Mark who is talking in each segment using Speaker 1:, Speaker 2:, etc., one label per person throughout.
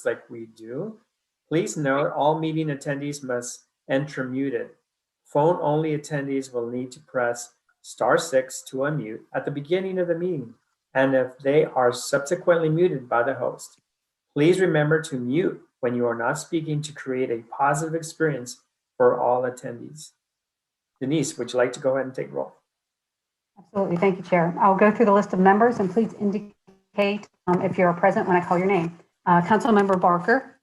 Speaker 1: like we do, please note all meeting attendees must enter muted. Phone-only attendees will need to press *6 to unmute at the beginning of the meeting, and if they are subsequently muted by the host. Please remember to mute when you are not speaking to create a positive experience for all attendees. Denise, would you like to go ahead and take roll?
Speaker 2: Absolutely, thank you, Chair. I'll go through the list of members and please indicate if you're present when I call your name. Councilmember Barker.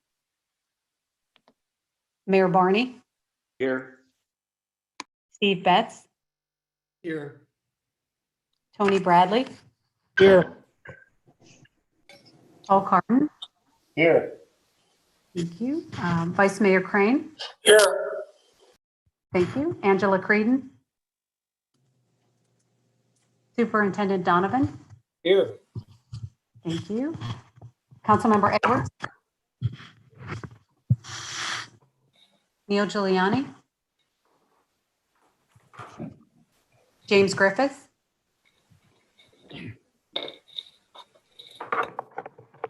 Speaker 2: Mayor Barney.
Speaker 3: Here.
Speaker 2: Steve Betts.
Speaker 3: Here.
Speaker 2: Tony Bradley.
Speaker 3: Here.
Speaker 2: Paul Carton.
Speaker 3: Here.
Speaker 2: Thank you. Vice Mayor Crane.
Speaker 3: Here.
Speaker 2: Thank you. Angela Creedon. Superintendent Donovan.
Speaker 3: Here.
Speaker 2: Thank you. Councilmember Edwards. Neil Giuliani. James Griffiths.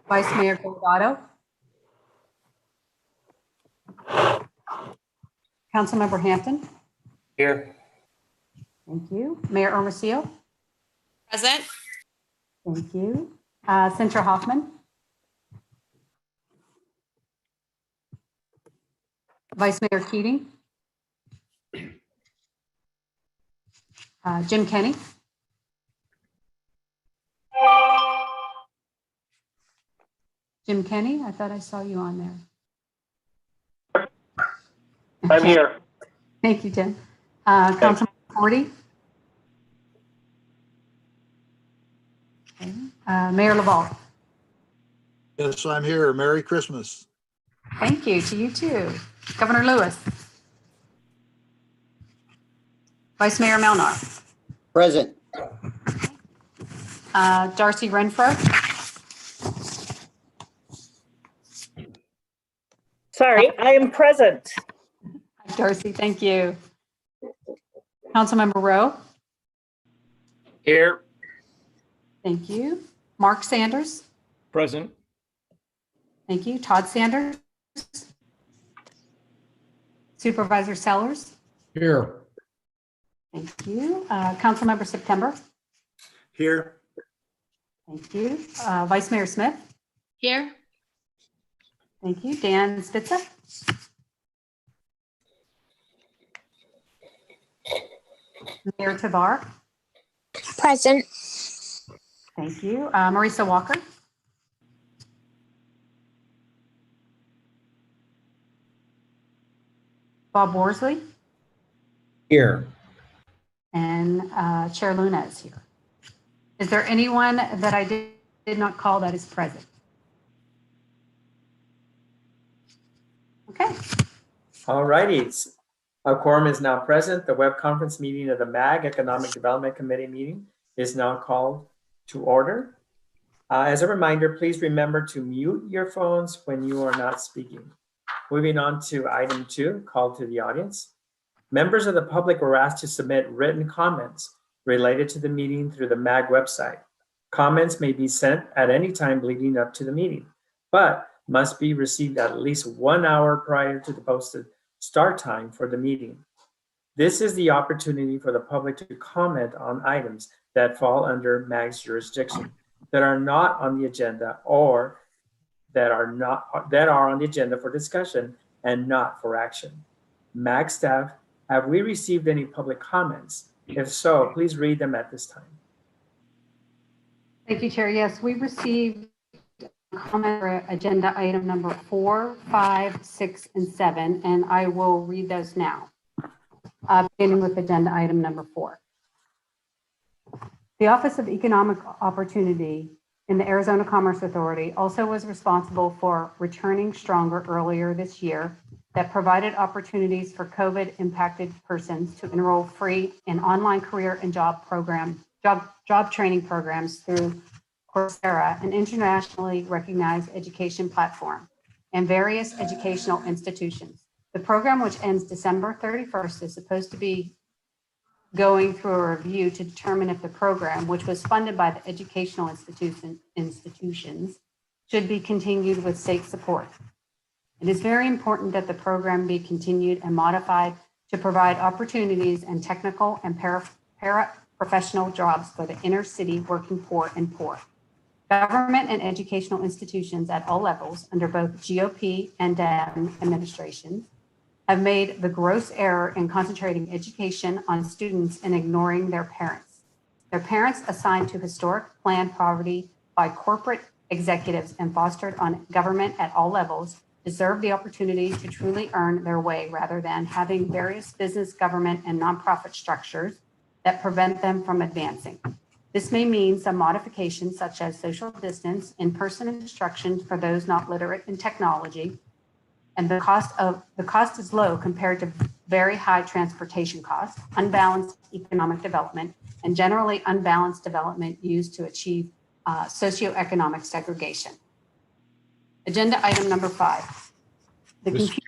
Speaker 2: Vice Mayor Delgado. Councilmember Hampton.
Speaker 3: Here.
Speaker 2: Thank you. Mayor Hermosillo.
Speaker 4: Present.
Speaker 2: Thank you. Senator Hoffman. Vice Mayor Keating. Jim Kenny. Jim Kenny, I thought I saw you on there.
Speaker 3: I'm here.
Speaker 2: Thank you, Jim. Councilmember Forty. Okay. Mayor Laval.
Speaker 5: Yes, I'm here. Merry Christmas.
Speaker 2: Thank you to you too. Governor Lewis. Vice Mayor Melnar.
Speaker 6: Present.
Speaker 2: Darcy Renfro.
Speaker 4: Sorry, I am present.
Speaker 2: Darcy, thank you. Councilmember Rowe.
Speaker 3: Here.
Speaker 2: Thank you. Mark Sanders.
Speaker 3: Present.
Speaker 2: Thank you. Todd Sanders. Supervisor Sellers.
Speaker 3: Here.
Speaker 2: Thank you. Councilmember September.
Speaker 5: Here.
Speaker 2: Thank you. Vice Mayor Smith.
Speaker 4: Here.
Speaker 2: Thank you. Dan Spitzer. Mayor Tavar.
Speaker 4: Present.
Speaker 2: Thank you. Marisa Walker. Bob Worsley.
Speaker 3: Here.
Speaker 2: And Chair Luna is here. Is there anyone that I did not call that is present? Okay.
Speaker 1: All righty. Our quorum is now present. The web conference meeting of the MAG Economic Development Committee meeting is now called to order. As a reminder, please remember to mute your phones when you are not speaking. Moving on to item 2, call to the audience. Members of the public were asked to submit written comments related to the meeting through the MAG website. Comments may be sent at any time leading up to the meeting, but must be received at least 1 hour prior to the posted start time for the meeting. This is the opportunity for the public to comment on items that fall under MAG's jurisdiction, that are not on the agenda, or that are on the agenda for discussion and not for action. MAG staff, have we received any public comments? If so, please read them at this time.
Speaker 2: Thank you, Chair. Yes, we received a comment for agenda item number 4, 5, 6, and 7, and I will read those now, beginning with agenda item number 4. The Office of Economic Opportunity in the Arizona Commerce Authority also was responsible for Returning Stronger earlier this year, that provided opportunities for COVID-impacted persons to enroll free in online career and job training programs through Coursera, an internationally recognized education platform, and various educational institutions. The program, which ends December 31st, is supposed to be going through a review to determine if the program, which was funded by the educational institutions, should be continued with state support. It is very important that the program be continued and modified to provide opportunities and technical and para-professional jobs for the inner city working poor and poor. Government and educational institutions at all levels under both GOP and Dem administrations have made the gross error in concentrating education on students and ignoring their parents. Their parents assigned to historic planned poverty by corporate executives and fostered on government at all levels deserve the opportunity to truly earn their way rather than having various business, government, and nonprofit structures that prevent them from advancing. This may mean some modifications such as social distance, in-person instruction for those not literate in technology, and the cost is low compared to very high transportation costs, unbalanced economic development, and generally unbalanced development used to achieve socioeconomic segregation. Agenda item number 5.
Speaker 6: Mr.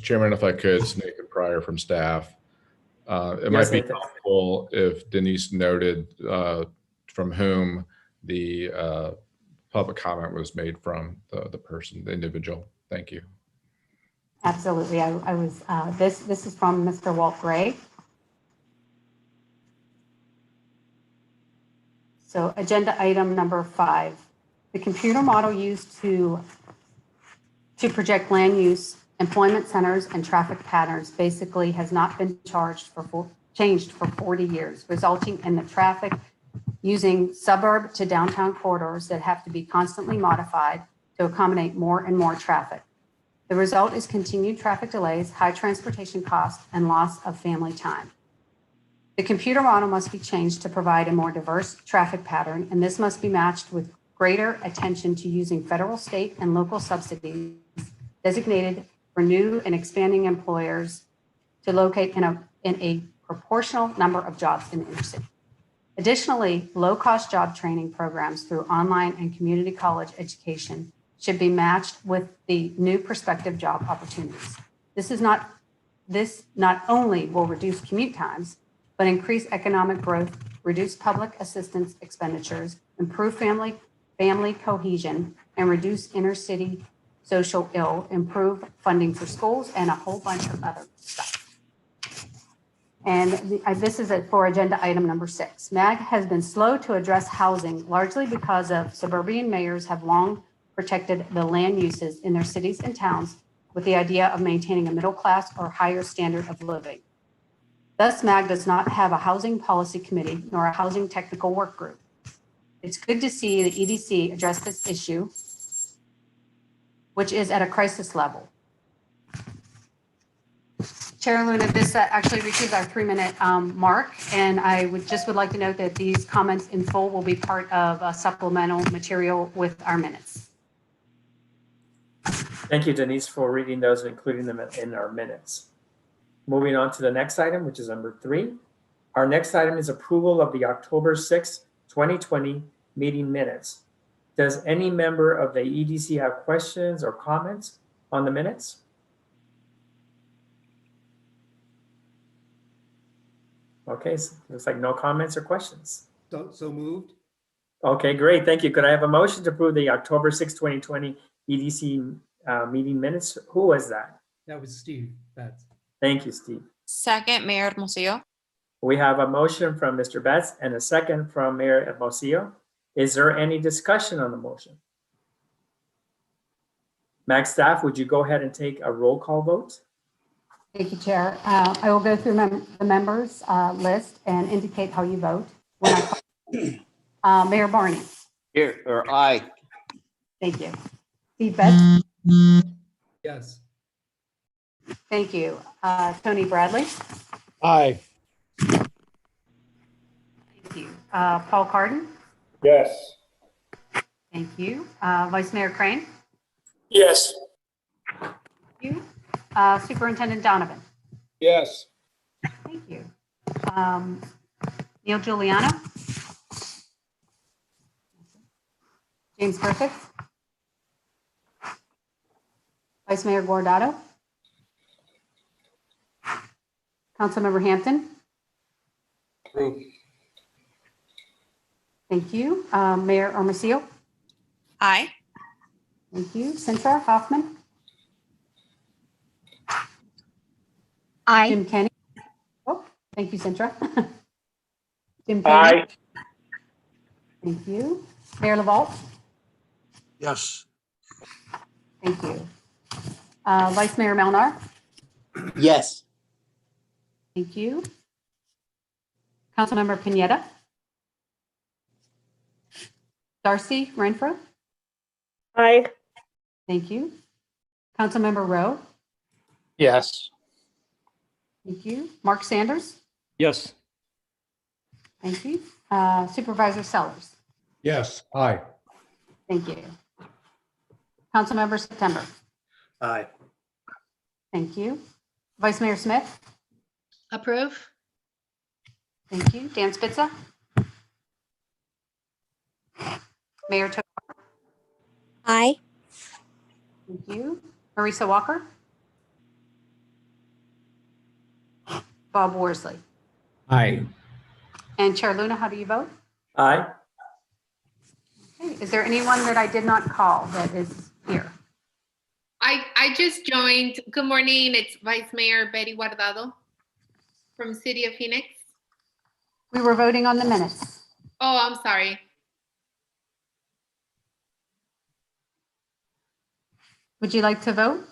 Speaker 6: Chairman, if I could, it's Nathan Pryor from staff. It might be helpful if Denise noted from whom the public comment was made from, the person, the individual. Thank you.
Speaker 2: Absolutely. I was, this is from Mr. Walt Gray. So agenda item number 5, the computer model used to project land use, employment centers, and traffic patterns basically has not been changed for 40 years, resulting in the traffic using suburb to downtown corridors that have to be constantly modified to accommodate more and more traffic. The result is continued traffic delays, high transportation costs, and loss of family time. The computer model must be changed to provide a more diverse traffic pattern, and this must be matched with greater attention to using federal, state, and local subsidies designated for new and expanding employers to locate in a proportional number of jobs in the inner city. Additionally, low-cost job training programs through online and community college education should be matched with the new prospective job opportunities. This not only will reduce commute times, but increase economic growth, reduce public assistance expenditures, improve family cohesion, and reduce inner city social ill, improve funding for schools, and a whole bunch of other stuff. And this is for agenda item number 6. MAG has been slow to address housing, largely because of suburban mayors have long protected the land uses in their cities and towns with the idea of maintaining a middle class or higher standard of living. Thus, MAG does not have a housing policy committee nor a housing technical work group. It's good to see the EDC address this issue, which is at a crisis level. Chair Luna, this actually reaches our 3-minute mark, and I would like to note that these comments in full will be part of a supplemental material with our minutes.
Speaker 1: Thank you, Denise, for reading those and including them in our minutes. Moving on to the next item, which is number 3. Our next item is approval of the October 6, 2020 meeting minutes. Does any member of the EDC have questions or comments on the minutes? Okay, so looks like no comments or questions.
Speaker 7: So moved.
Speaker 1: Okay, great. Thank you. Could I have a motion to approve the October 6, 2020 EDC meeting minutes? Who was that?
Speaker 7: That was Steve Betts.
Speaker 1: Thank you, Steve.
Speaker 4: Second, Mayor Hermosillo.
Speaker 1: We have a motion from Mr. Betts and a second from Mayor Hermosillo. Is there any discussion on the motion? MAG staff, would you go ahead and take a roll call vote?
Speaker 2: Thank you, Chair. I will go through the members list and indicate how you vote. When I call, Mayor Barney.
Speaker 8: Here, or aye.
Speaker 2: Thank you. Steve Betts.
Speaker 7: Yes.
Speaker 2: Thank you. Tony Bradley.
Speaker 3: Aye.
Speaker 2: Thank you. Paul Carden.
Speaker 3: Yes.
Speaker 2: Thank you. Vice Mayor Crane.
Speaker 3: Yes.
Speaker 2: Thank you. Superintendent Donovan.
Speaker 3: Yes.
Speaker 2: Thank you. Neil Giuliano. James Griffiths. Vice Mayor Guardato. Councilmember Hampton.
Speaker 3: Approved.
Speaker 2: Thank you. Mayor Hermosillo.
Speaker 4: Aye.
Speaker 2: Thank you. Sintra Hoffman,
Speaker 8: Aye.
Speaker 2: Jim Kenny. Oh, thank you, Sintra. Jim Kenny. Thank you. Mayor LaVault.
Speaker 5: Yes.
Speaker 2: Thank you. Vice Mayor Melnar.
Speaker 3: Yes.
Speaker 2: Thank you. Councilmember Pineda. Darcy Renfro.
Speaker 8: Aye.
Speaker 2: Thank you. Councilmember Rowe.
Speaker 3: Yes.
Speaker 2: Thank you. Mark Sanders.
Speaker 3: Yes.
Speaker 2: Thank you. Supervisor Sellers.
Speaker 3: Yes. Aye.
Speaker 2: Thank you. Councilmember September.
Speaker 3: Aye.
Speaker 2: Thank you. Vice Mayor Smith.
Speaker 8: Approve.
Speaker 2: Thank you. Dan Spitza. Mayor Tovar.
Speaker 8: Aye.
Speaker 2: Thank you. Marisa Walker. Bob Worsley.
Speaker 3: Aye.
Speaker 2: And Chair Luna, how do you vote?
Speaker 1: Aye.
Speaker 2: Okay. Is there anyone that I did not call that is here?
Speaker 9: I just joined. Good morning. It's Vice Mayor Betty Guardado from City of Phoenix.
Speaker 2: We were voting on the minutes.
Speaker 9: Oh, I'm sorry.
Speaker 2: Would you like to vote?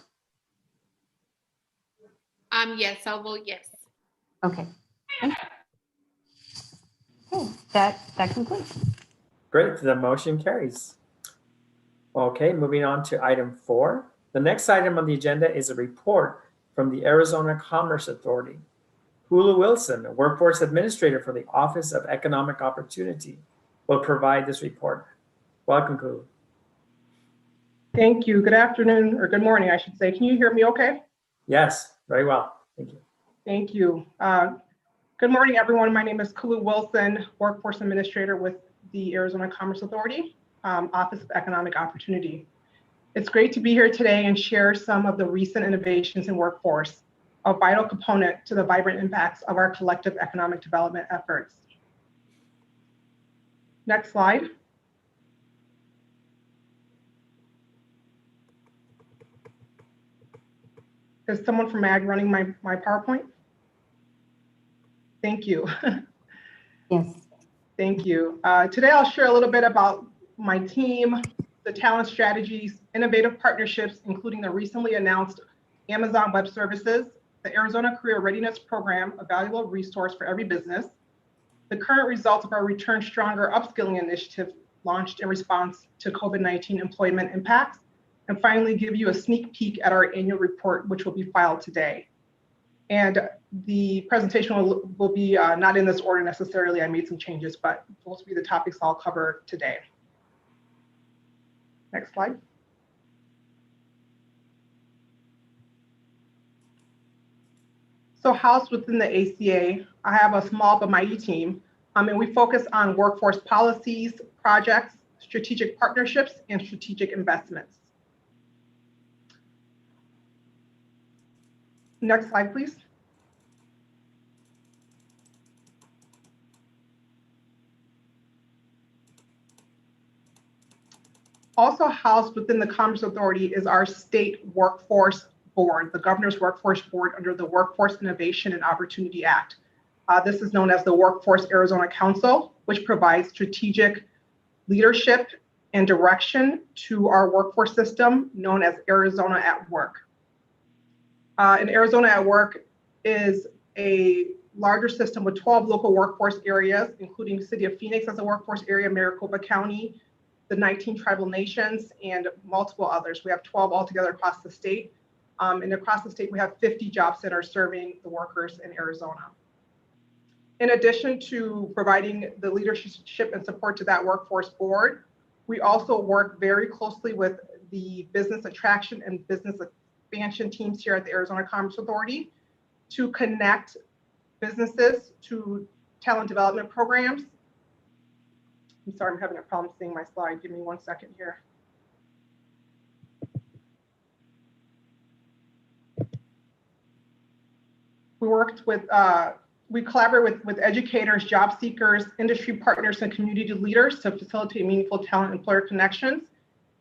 Speaker 9: Yes, I'll vote yes.
Speaker 2: Okay. Thank you. Okay, that concludes.
Speaker 1: Great, the motion carries. Okay, moving on to item 4. The next item on the agenda is a report from the Arizona Commerce Authority. Hulu Wilson, a workforce administrator for the Office of Economic Opportunity, will provide this report. Welcome, Hulu.
Speaker 10: Thank you. Good afternoon, or good morning, I should say. Can you hear me okay?
Speaker 1: Yes, very well. Thank you.
Speaker 10: Thank you. Good morning, everyone. My name is Kulu Wilson, Workforce Administrator with the Arizona Commerce Authority, Office of Economic Opportunity. It's great to be here today and share some of the recent innovations in workforce, a vital component to the vibrant impacts of our collective economic development efforts. Next slide. Is someone from MAG running my PowerPoint? Thank you.
Speaker 2: Yes.
Speaker 10: Thank you. Today I'll share a little bit about my team, the talent strategies, innovative partnerships, including the recently announced Amazon Web Services, the Arizona Career Readiness Program, a valuable resource for every business, the current results of our Return Stronger upskilling initiative launched in response to COVID-19 employment impacts, and finally give you a sneak peek at our annual report, which will be filed today. And the presentation will be not in this order necessarily. I made some changes, but those will be the topics I'll cover today. Next slide. So housed within the ACA, I have a small but mighty team, and we focus on workforce policies, projects, strategic partnerships, and strategic investments. Next slide, please. Also housed within the Commerce Authority is our state workforce board, the Governor's Workforce Board under the Workforce Innovation and Opportunity Act. This is known as the Workforce Arizona Council, which provides strategic leadership and direction to our workforce system known as Arizona at Work. And Arizona at Work is a larger system with 12 local workforce areas, including the City of Phoenix as a workforce area, Maricopa County, the 19 tribal nations, and multiple others. We have 12 altogether across the state. And across the state, we have 50 job centers serving the workers in Arizona. In addition to providing the leadership and support to that workforce board, we also work very closely with the business attraction and business expansion teams here at the Arizona Commerce Authority to connect businesses to talent development programs. I'm sorry, I'm having a problem seeing my slide. Give me 1 second here. We collaborate with educators, job seekers, industry partners, and community leaders to facilitate meaningful talent employer connections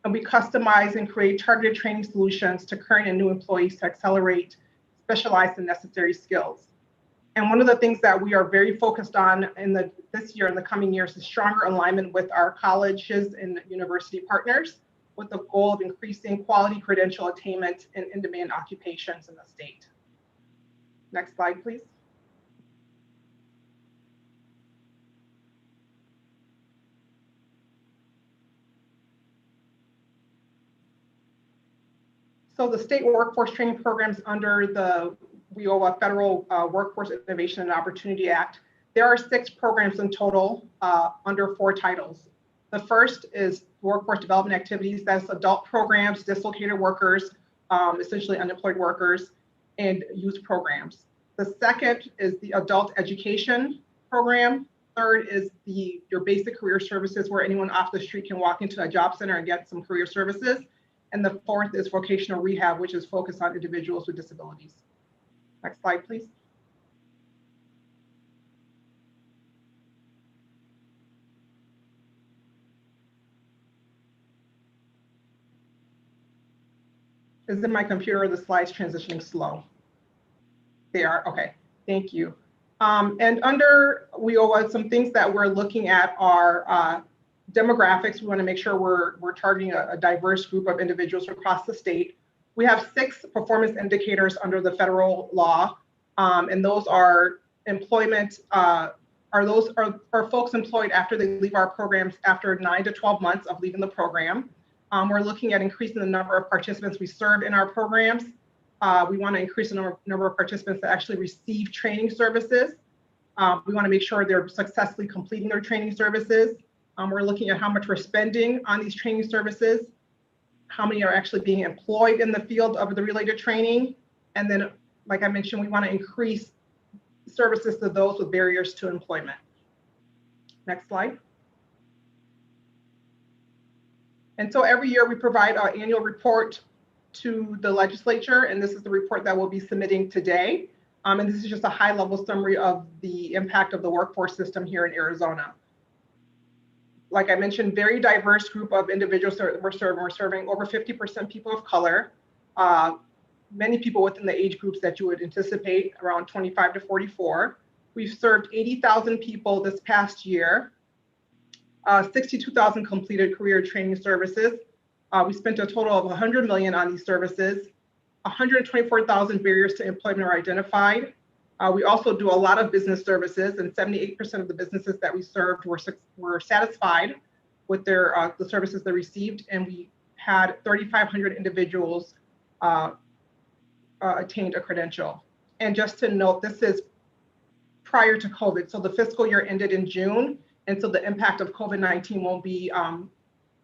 Speaker 10: And we customize and create targeted training solutions to current and new employees to accelerate specialized and necessary skills. And one of the things that we are very focused on this year and the coming years is stronger alignment with our colleges and university partners, with the goal of increasing quality credential attainment in in-demand occupations in the state. Next slide, please. So the state workforce training programs under the WIOA Federal Workforce Innovation and Opportunity Act, there are 6 programs in total under 4 titles. The first is workforce development activities. That's adult programs, dislocated workers, essentially unemployed workers, and youth programs. The second is the adult education program. Third is your basic career services, where anyone off the street can walk into a job center and get some career services. And the fourth is vocational rehab, which is focused on individuals with disabilities. Next slide, please. Is it my computer or the slides transitioning slow? They are, okay, thank you. And under WIOA, some things that we're looking at are demographics. We want to make sure we're targeting a diverse group of individuals across the state. We have 6 performance indicators under the federal law, and those are employment. Are folks employed after they leave our programs after 9 to 12 months of leaving the program? We're looking at increasing the number of participants we serve in our programs. We want to increase the number of participants that actually receive training services. We want to make sure they're successfully completing their training services. We're looking at how much we're spending on these training services, how many are actually being employed in the field of the related training. And then, like I mentioned, we want to increase services to those with barriers to employment. Next slide. And so every year we provide our annual report to the legislature, and this is the report that we'll be submitting today. And this is just a high-level summary of the impact of the workforce system here in Arizona. Like I mentioned, very diverse group of individuals that we're serving. We're serving over 50% people of color, many people within the age groups that you would anticipate, around 25 to 44. We've served 80,000 people this past year, 62,000 completed career training services. We spent a total of $100 million on these services. 124,000 barriers to employment are identified. We also do a lot of business services, and 78% of the businesses that we served were satisfied with the services they received, and we had 3,500 individuals attained a credential. And just to note, this is prior to COVID, so the fiscal year ended in June, and so the impact of COVID-19 won't be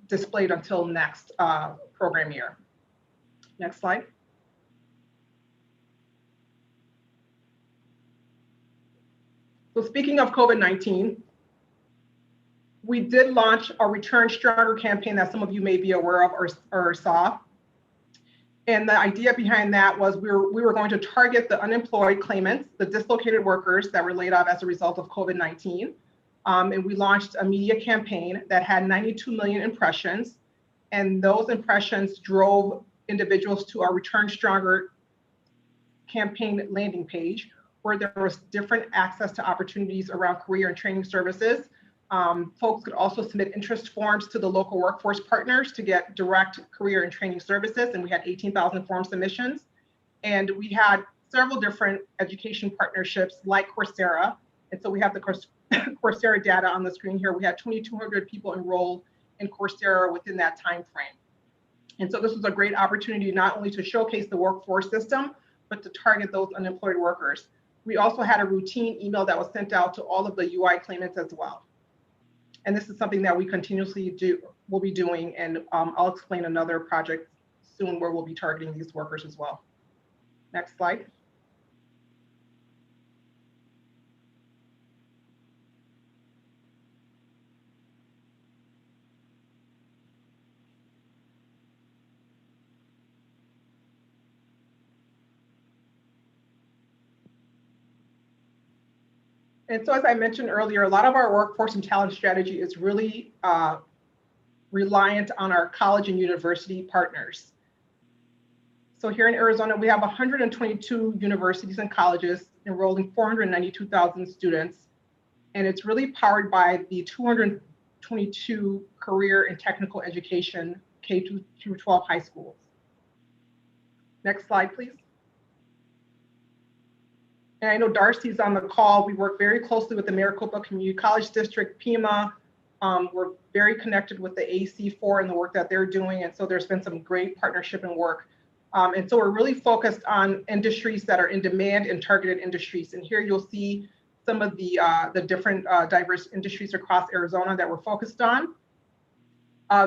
Speaker 10: displayed until next program year. Next slide. So speaking of COVID-19, we did launch a Return Stronger campaign that some of you may be aware of or saw. And the idea behind that was we were going to target the unemployed claimants, the dislocated workers that were laid off as a result of COVID-19. And we launched a media campaign that had 92 million impressions. And those impressions drove individuals to our Return Stronger campaign landing page, where there was different access to opportunities around career and training services. Folks could also submit interest forms to the local workforce partners to get direct career and training services, and we had 18,000 form submissions. And we had several different education partnerships like Coursera. And so we have the Coursera data on the screen here. We had 2,200 people enrolled in Coursera within that time frame. And so this was a great opportunity not only to showcase the workforce system, but to target those unemployed workers. We also had a routine email that was sent out to all of the UI claimants as well. And this is something that we continuously will be doing, and I'll explain another project soon where we'll be targeting these workers as well. Next slide. And so as I mentioned earlier, a lot of our workforce and talent strategy is really reliant on our college and university partners. So here in Arizona, we have 122 universities and colleges enrolling 492,000 students. And it's really powered by the 222 career and technical education K through 12 high schools. Next slide, please. And I know Darcy's on the call. We work very closely with the Maricopa Community College District, PIMA. We're very connected with the AC4 and the work that they're doing. And so there's been some great partnership and work. And so we're really focused on industries that are in demand and targeted industries. And here you'll see some of the different diverse industries across Arizona that we're focused on.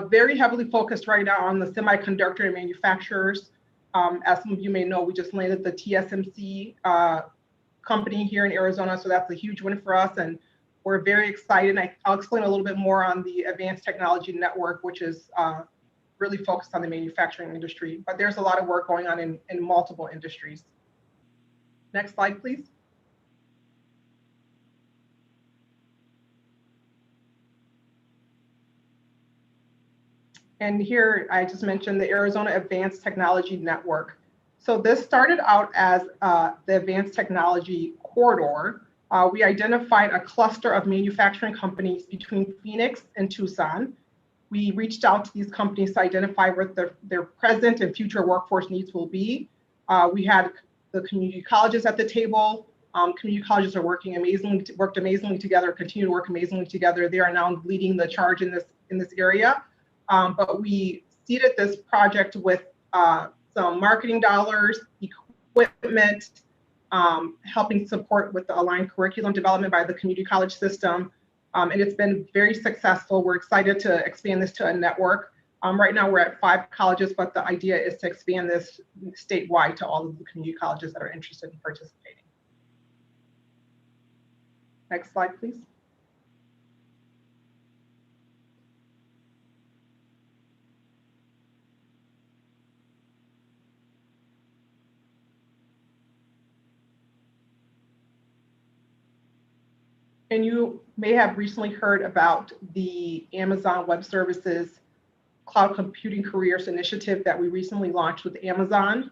Speaker 10: Very heavily focused right now on the semiconductor and manufacturers. As some of you may know, we just landed the TSMC company here in Arizona, so that's a huge win for us, and we're very excited. I'll explain a little bit more on the Advanced Technology Network, which is really focused on the manufacturing industry, but there's a lot of work going on in multiple industries. Next slide, please. And here I just mentioned the Arizona Advanced Technology Network. So this started out as the Advanced Technology Corridor. We identified a cluster of manufacturing companies between Phoenix and Tucson. We reached out to these companies to identify what their present and future workforce needs will be. We had the community colleges at the table. Community colleges are worked amazingly together, continue to work amazingly together. They are now leading the charge in this area. But we seeded this project with some marketing dollars, equipment, helping support with the aligned curriculum development by the community college system. And it's been very successful. We're excited to expand this to a network. Right now we're at 5 colleges, but the idea is to expand this statewide to all of the community colleges that are interested in participating. Next slide, please. And you may have recently heard about the Amazon Web Services Cloud Computing Careers Initiative that we recently launched with Amazon.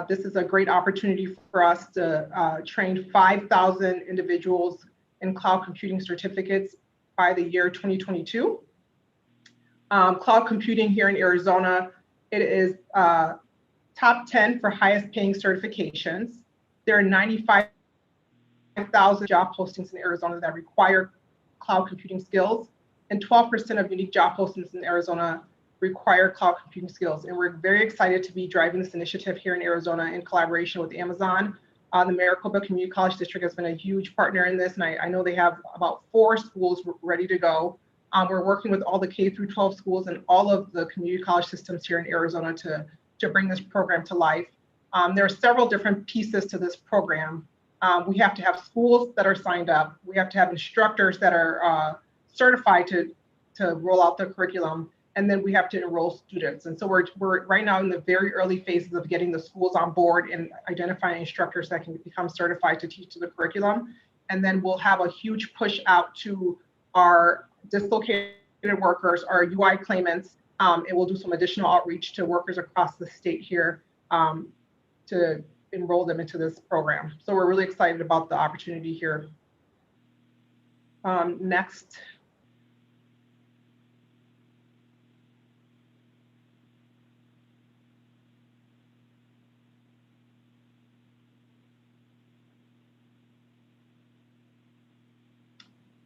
Speaker 10: This is a great opportunity for us to train 5,000 individuals in cloud computing certificates by the year 2022. Cloud computing here in Arizona, it is top 10 for highest paying certifications. There are 95,000 job postings in Arizona that require cloud computing skills, and 12% of unique job postings in Arizona require cloud computing skills. And we're very excited to be driving this initiative here in Arizona in collaboration with Amazon. The Maricopa Community College District has been a huge partner in this, and I know they have about 4 schools ready to go. We're working with all the K through 12 schools and all of the community college systems here in Arizona to bring this program to life. There are several different pieces to this program. We have to have schools that are signed up. We have to have instructors that are certified to roll out the curriculum. And then we have to enroll students. And so we're right now in the very early phases of getting the schools on board and identifying instructors that can become certified to teach the curriculum. And then we'll have a huge push out to our dislocated workers, our UI claimants, and we'll do some additional outreach to workers across the state here to enroll them into this program. So we're really excited about the opportunity here. Next.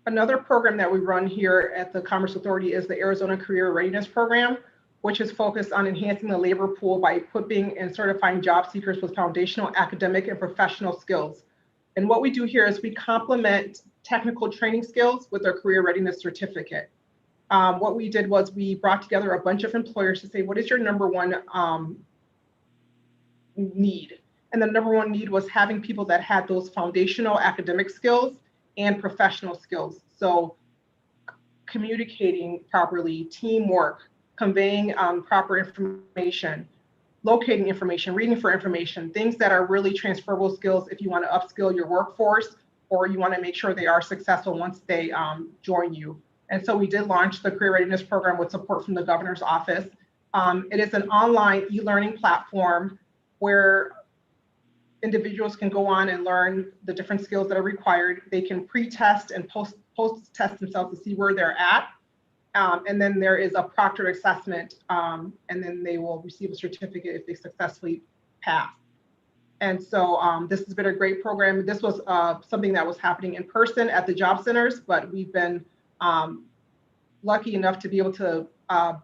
Speaker 10: Another program that we run here at the Commerce Authority is the Arizona Career Readiness Program, which is focused on enhancing the labor pool by equipping and certifying job seekers with foundational academic and professional skills. And what we do here is we complement technical training skills with our career readiness certificate. What we did was we brought together a bunch of employers to say, what is your number one need? And the number one need was having people that had those foundational academic skills and professional skills. So communicating properly, teamwork, conveying proper information, locating information, reading for information, things that are really transferable skills if you want to upskill your workforce or you want to make sure they are successful once they join you. And so we did launch the Career Readiness Program with support from the governor's office. It is an online e-learning platform where individuals can go on and learn the different skills that are required. They can pre-test and post-test themselves to see where they're at. And then there is a proctored assessment, and then they will receive a certificate if they successfully pass. And so this has been a great program. This was something that was happening in person at the job centers, but we've been lucky enough to be able to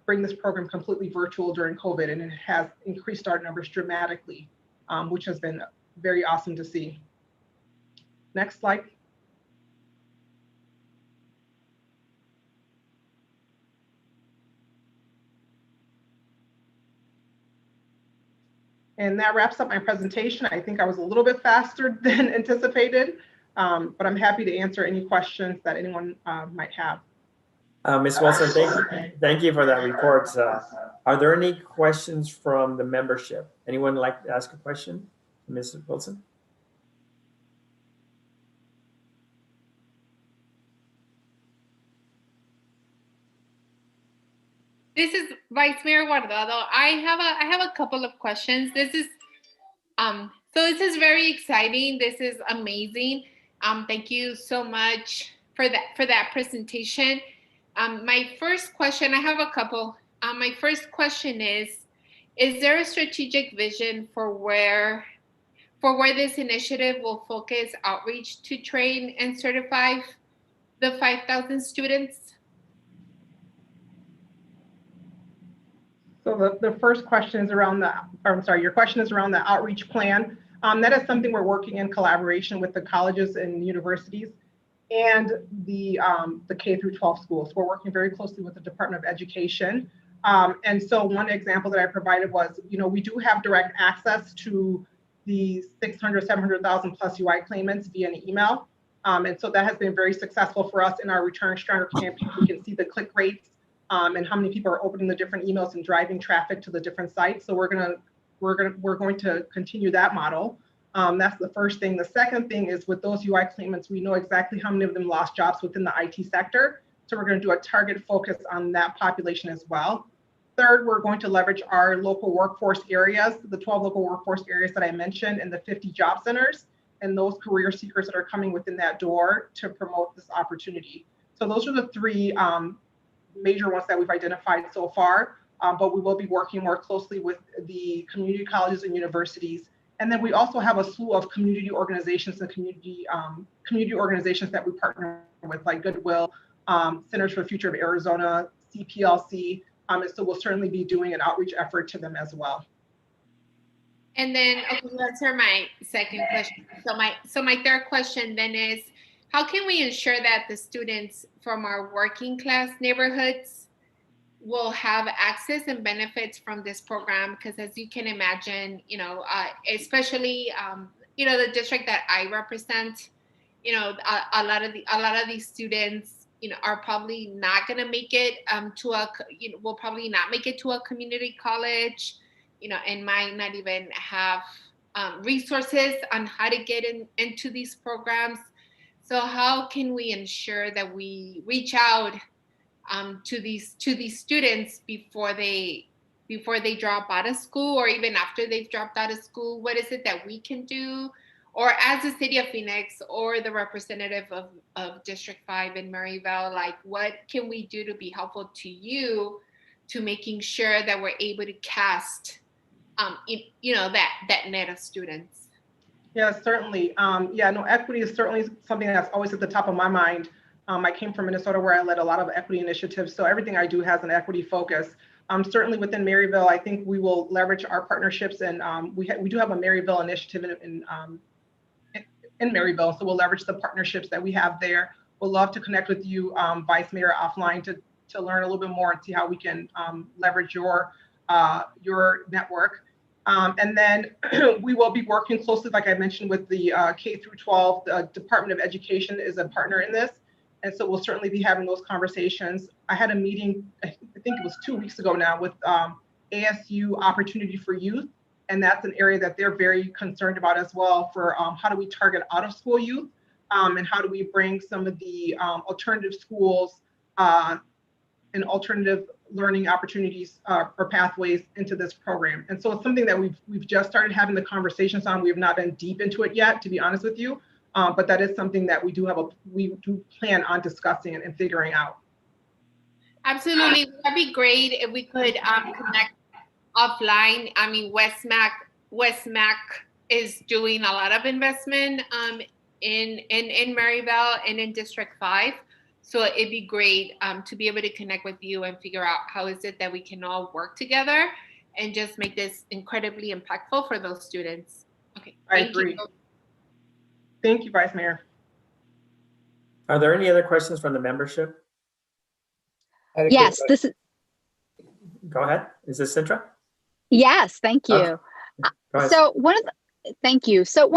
Speaker 10: bring this program completely virtual during COVID, and it has increased our numbers dramatically, which has been very awesome to see. Next slide. And that wraps up my presentation. I think I was a little bit faster than anticipated, but I'm happy to answer any questions that anyone might have.
Speaker 1: Ms. Wilson, thank you for that report. Are there any questions from the membership? Anyone like to ask a question, Ms. Wilson?
Speaker 9: This is Vice Mayor Guardado. I have a couple of questions. This is very exciting. This is amazing. Thank you so much for that presentation. My first question, I have a couple. My first question is there a strategic vision for where this initiative will focus outreach to train and certify the 5,000 students?
Speaker 10: So the first question is around your question is around the outreach plan. That is something we're working in collaboration with the colleges and universities and the K through 12 schools. We're working very closely with the Department of Education. And so one example that I provided was, we do have direct access to the 600, 700,000 plus UI claimants via an email. And so that has been very successful for us in our Return Stronger campaign. We can see the click rates and how many people are opening the different emails and driving traffic to the different sites. So we're going to continue that model. That's the first thing. The second thing is with those UI claimants, we know exactly how many of them lost jobs within the IT sector. So we're going to do a target focus on that population as well. Third, we're going to leverage our local workforce areas, the 12 local workforce areas that I mentioned, and the 50 job centers, and those career seekers that are coming within that door to promote this opportunity. So those are the three major ones that we've identified so far, but we will be working more closely with the community colleges and universities. And then we also have a slew of community organizations and community organizations that we partner with, like Goodwill, Centers for the Future of Arizona, CPLC, and so we'll certainly be doing an outreach effort to them as well.
Speaker 9: And then, okay, let's hear my second question. So my third question then is, how can we ensure that the students from our working class neighborhoods will have access and benefits from this program? Because as you can imagine, especially the district that I represent, a lot of these students, are probably not going to make it will probably not make it to a community college, and might not even have resources on how to get into these programs. So how can we ensure that we reach out to these students before they drop out of school, or even after they've dropped out of school? What is it that we can do, or as the city of Phoenix or the representative of District 5 in Maryville, like what can we do to be helpful to you to making sure that we're able to cast that net of students?
Speaker 10: Yeah, certainly. Equity is certainly something that's always at the top of my mind. I came from Minnesota, where I led a lot of equity initiatives. So everything I do has an equity focus. Certainly within Maryville, I think we will leverage our partnerships, and we do have a Maryville initiative in Maryville. So we'll leverage the partnerships that we have there. We'll love to connect with you, Vice Mayor, offline to learn a little bit more and see how we can leverage your network. And then we will be working closely, like I mentioned, with the K through 12. The Department of Education is a partner in this. And so we'll certainly be having those conversations. I had a meeting, I think it was 2 weeks ago now, with ASU Opportunity for Youth. And that's an area that they're very concerned about as well, for how do we target out of school youth, and how do we bring some of the alternative schools and alternative learning opportunities or pathways into this program. And so it's something that we've just started having the conversations on. We have not been deep into it yet, to be honest with you, but that is something that we do plan on discussing and figuring out.
Speaker 9: Absolutely, that'd be great if we could connect offline. I mean, WestMac is doing a lot of investment in Maryville and in District 5. So it'd be great to be able to connect with you and figure out how is it that we can all work together and just make this incredibly impactful for those students. Okay,
Speaker 10: I agree. Thank you, Vice Mayor.
Speaker 1: Are there any other questions from the membership?
Speaker 8: Yes, this is.
Speaker 1: Go ahead. Is this Sintra?
Speaker 8: Yes, thank you.
Speaker 1: Okay.
Speaker 8: So thank you. So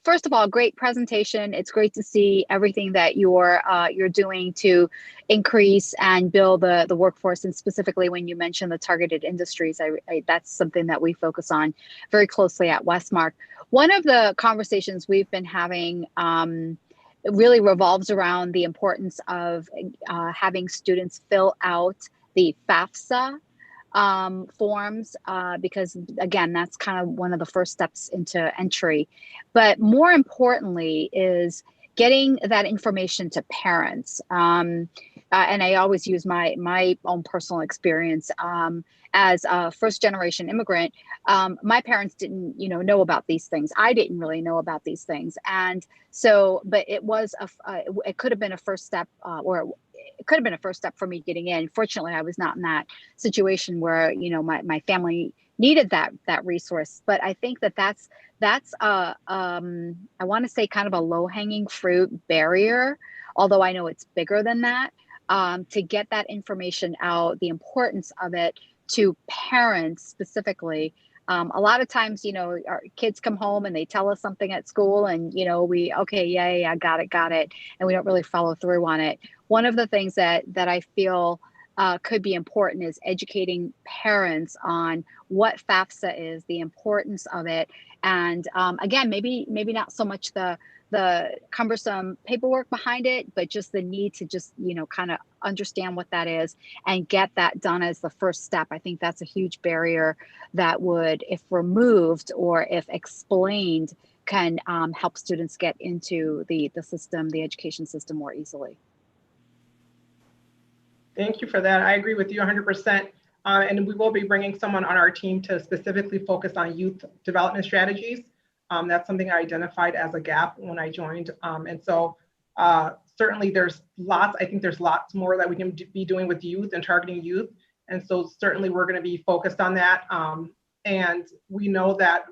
Speaker 8: first of all, great presentation. It's great to see everything that you're doing to increase and build the workforce, and specifically when you mentioned the targeted industries, that's something that we focus on very closely at Westmark. One of the conversations we've been having really revolves around the importance of having students fill out the FAFSA forms, because again, that's kind of one of the first steps into entry. But more importantly is getting that information to parents. And I always use my own personal experience as a first generation immigrant. My parents didn't, know about these things. I didn't really know about these things. And so, but it was it could have been a first step, or it could have been a first step for me getting in. Fortunately, I was not in that situation where, my family needed that resource. But I think that's I want to say kind of a low hanging fruit barrier, although I know it's bigger than that, to get that information out, the importance of it to parents specifically. A lot of times, our kids come home and they tell us something at school and, okay, I got it. And we don't really follow through on it. One of the things that I feel could be important is educating parents on what FAFSA is, the importance of it. And again, maybe not so much the cumbersome paperwork behind it, but just the need to just, kind of understand what that is and get that done as the first step. I think that's a huge barrier that would, if removed or if explained, can help students get into the system, the education system more easily.
Speaker 10: Thank you for that. I agree with you 100%. And we will be bringing someone on our team to specifically focus on youth development strategies. That's something I identified as a gap when I joined. And so certainly there's lots more that we can be doing with youth and targeting youth. And so certainly we're going to be focused on that. And we know that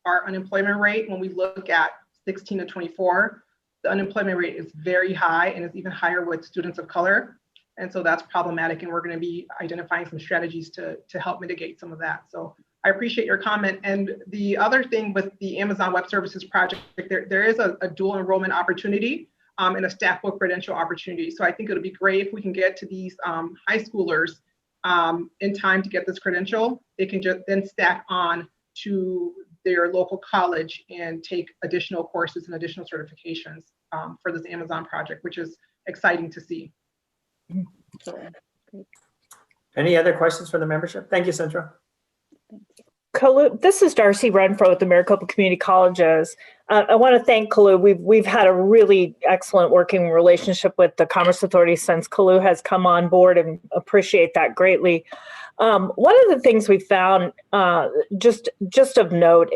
Speaker 10: our unemployment rate, when we look at 16 to 24, the unemployment rate is very high and is even higher with students of color. And so that's problematic. And we're going to be identifying some strategies to help mitigate some of that. So I appreciate your comment. And the other thing with the Amazon Web Services project, there is a dual enrollment opportunity and a staff book credential opportunity. So I think it would be great if we can get to these high schoolers in time to get this credential. They can just then stack on to their local college and take additional courses and additional certifications for this Amazon project, which is exciting to see.
Speaker 1: Any other questions from the membership? Thank you, Centra.
Speaker 11: This is Darcy Renfro with the Maricopa Community Colleges. I want to thank Kalu. We've had a really excellent working relationship with the Commerce Authority since Kalu has come on board, and appreciate that greatly. One of the things we found, just of note,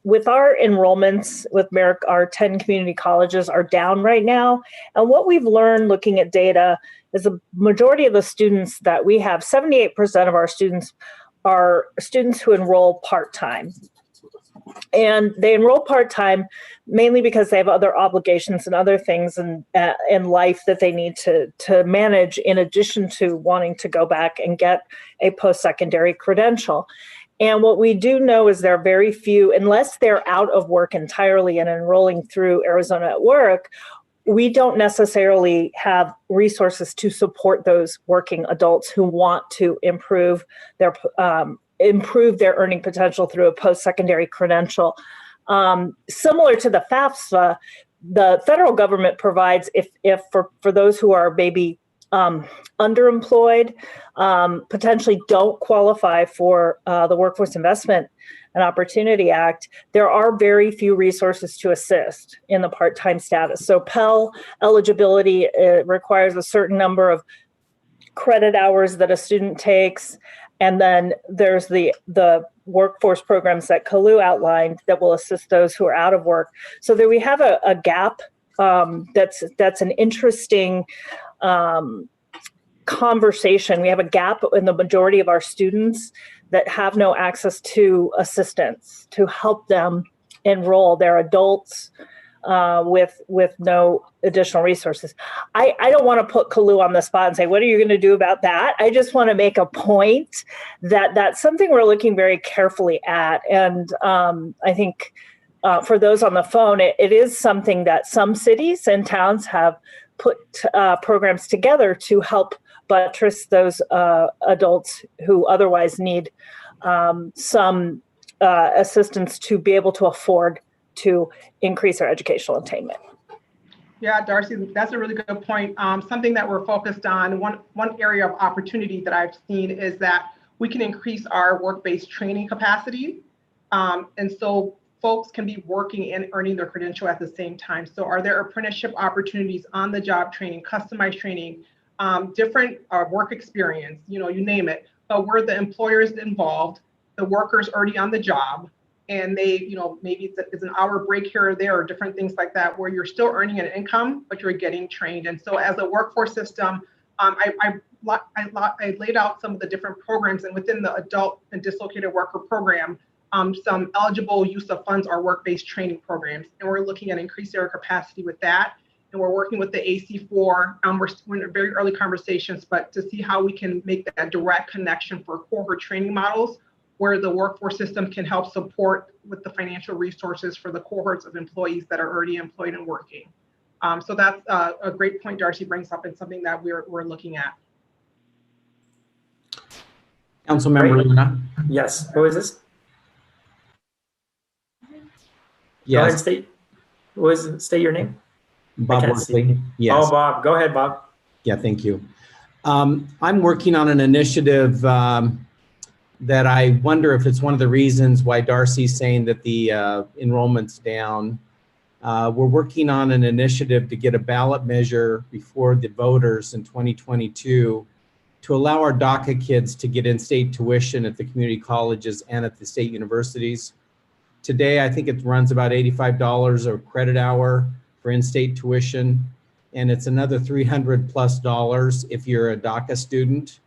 Speaker 11: with our enrollments with our 10 community colleges are down right now. And what we've learned looking at data is the majority of the students that we have, 78% of our students are students who enroll part-time. And they enroll part-time mainly because they have other obligations and other things in life that they need to manage, in addition to wanting to go back and get a post-secondary credential. And what we do know is there are very few, unless they're out of work entirely and enrolling through Arizona at Work, we don't necessarily have resources to support those working adults who want to improve their earning potential through a post-secondary credential. Similar to the FAFSA, the federal government provides, if for those who are maybe underemployed, potentially don't qualify for the Workforce Investment and Opportunity Act, there are very few resources to assist in the part-time status. So Pell eligibility requires a certain number of credit hours that a student takes. And then there's the workforce programs that Kalu outlined that will assist those who are out of work. So there we have a gap that's an interesting conversation. We have a gap in the majority of our students that have no access to assistance to help them enroll. They're adults with no additional resources. I don't want to put Kalu on the spot and say, what are you going to do about that? I just want to make a point that that's something we're looking very carefully at. And I think for those on the phone, it is something that some cities and towns have put programs together to help buttress those adults who otherwise need some assistance to be able to afford to increase our educational attainment.
Speaker 10: Yeah, Darcy, that's a really good point. Something that we're focused on, one area of opportunity that I've seen is that we can increase our work-based training capacity. And so folks can be working and earning their credential at the same time. So are there apprenticeship opportunities, on-the-job training, customized training, different work experience, you name it, but where the employer is involved, the worker's already on the job, and they, maybe it's an hour break here or there, or different things like that, where you're still earning an income, but you're getting trained. And so as a workforce system, I laid out some of the different programs, and within the adult and dislocated worker program, some eligible use of funds are work-based training programs. And we're looking at increasing our capacity with that. And we're working with the AC4. We're in very early conversations, but to see how we can make that direct connection for cohort training models, where the workforce system can help support with the financial resources for the cohorts of employees that are already employed and working. So that's a great point Darcy brings up, and something that we're looking at.
Speaker 12: Councilmember Luna.
Speaker 1: Yes, who is this?
Speaker 12: Yes.
Speaker 1: Go ahead, state your name.
Speaker 12: Bob Workley. Yes.
Speaker 1: Oh, Bob. Go ahead, Bob.
Speaker 12: Yeah, thank you. I'm working on an initiative that I wonder if it's one of the reasons why Darcy's saying that the enrollment's down. We're working on an initiative to get a ballot measure before the voters in 2022 to allow our DACA kids to get in-state tuition at the community colleges and at the state universities. Today, I think it runs about $85 a credit hour for in-state tuition, and it's another $300+ if you're a DACA student,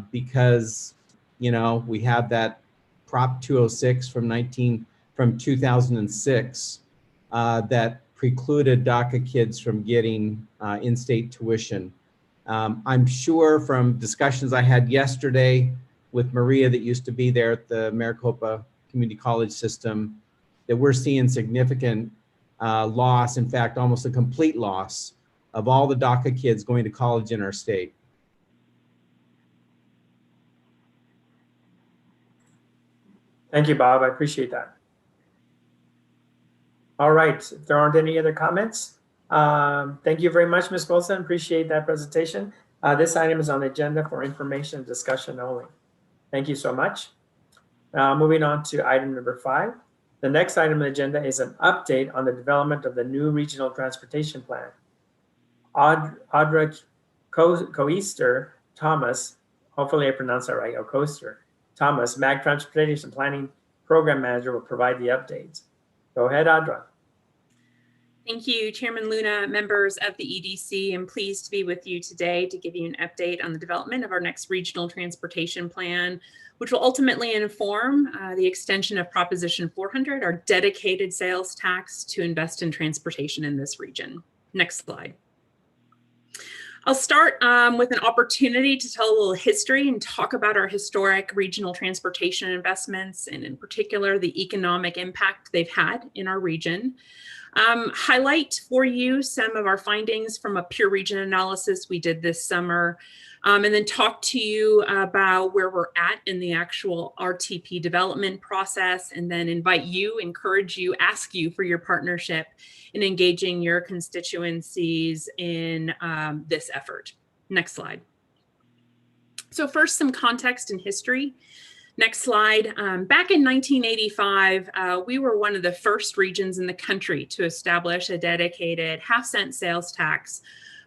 Speaker 12: because we have that Prop 206 from 2006 that precluded DACA kids from getting in-state tuition. I'm sure from discussions I had yesterday with Maria that used to be there at the Maricopa Community College system, that we're seeing significant loss, in fact, almost a complete loss of all the DACA kids going to college in our state.
Speaker 1: Thank you, Bob. I appreciate that. All right, if there aren't any other comments, thank you very much, Ms. Wilson. Appreciate that presentation. This item is on the agenda for information and discussion only. Thank you so much. Moving on to item number 5. The next item on the agenda is an update on the development of the new regional transportation plan. Audra Coester Thomas, hopefully I pronounced that right, Coester Thomas, MAG Transportation Planning Program Manager, will provide the updates. Go ahead, Audra.
Speaker 13: Thank you, Chairman Luna, members of the EDC. I'm pleased to be with you today to give you an update on the development of our next regional transportation plan, which will ultimately inform the extension of Proposition 400, our dedicated sales tax to invest in transportation in this region. Next slide. I'll start with an opportunity to tell a little history and talk about our historic regional transportation investments, and in particular, the economic impact they've had in our region. Highlight for you some of our findings from a peer region analysis we did this summer, and then talk to you about where we're at in the actual RTP development process, and then invite you, encourage you, ask you for your partnership in engaging your constituencies in this effort. Next slide. So first, some context and history. Next slide. Back in 1985, we were one of the first regions in the country to establish a dedicated half-cent sales tax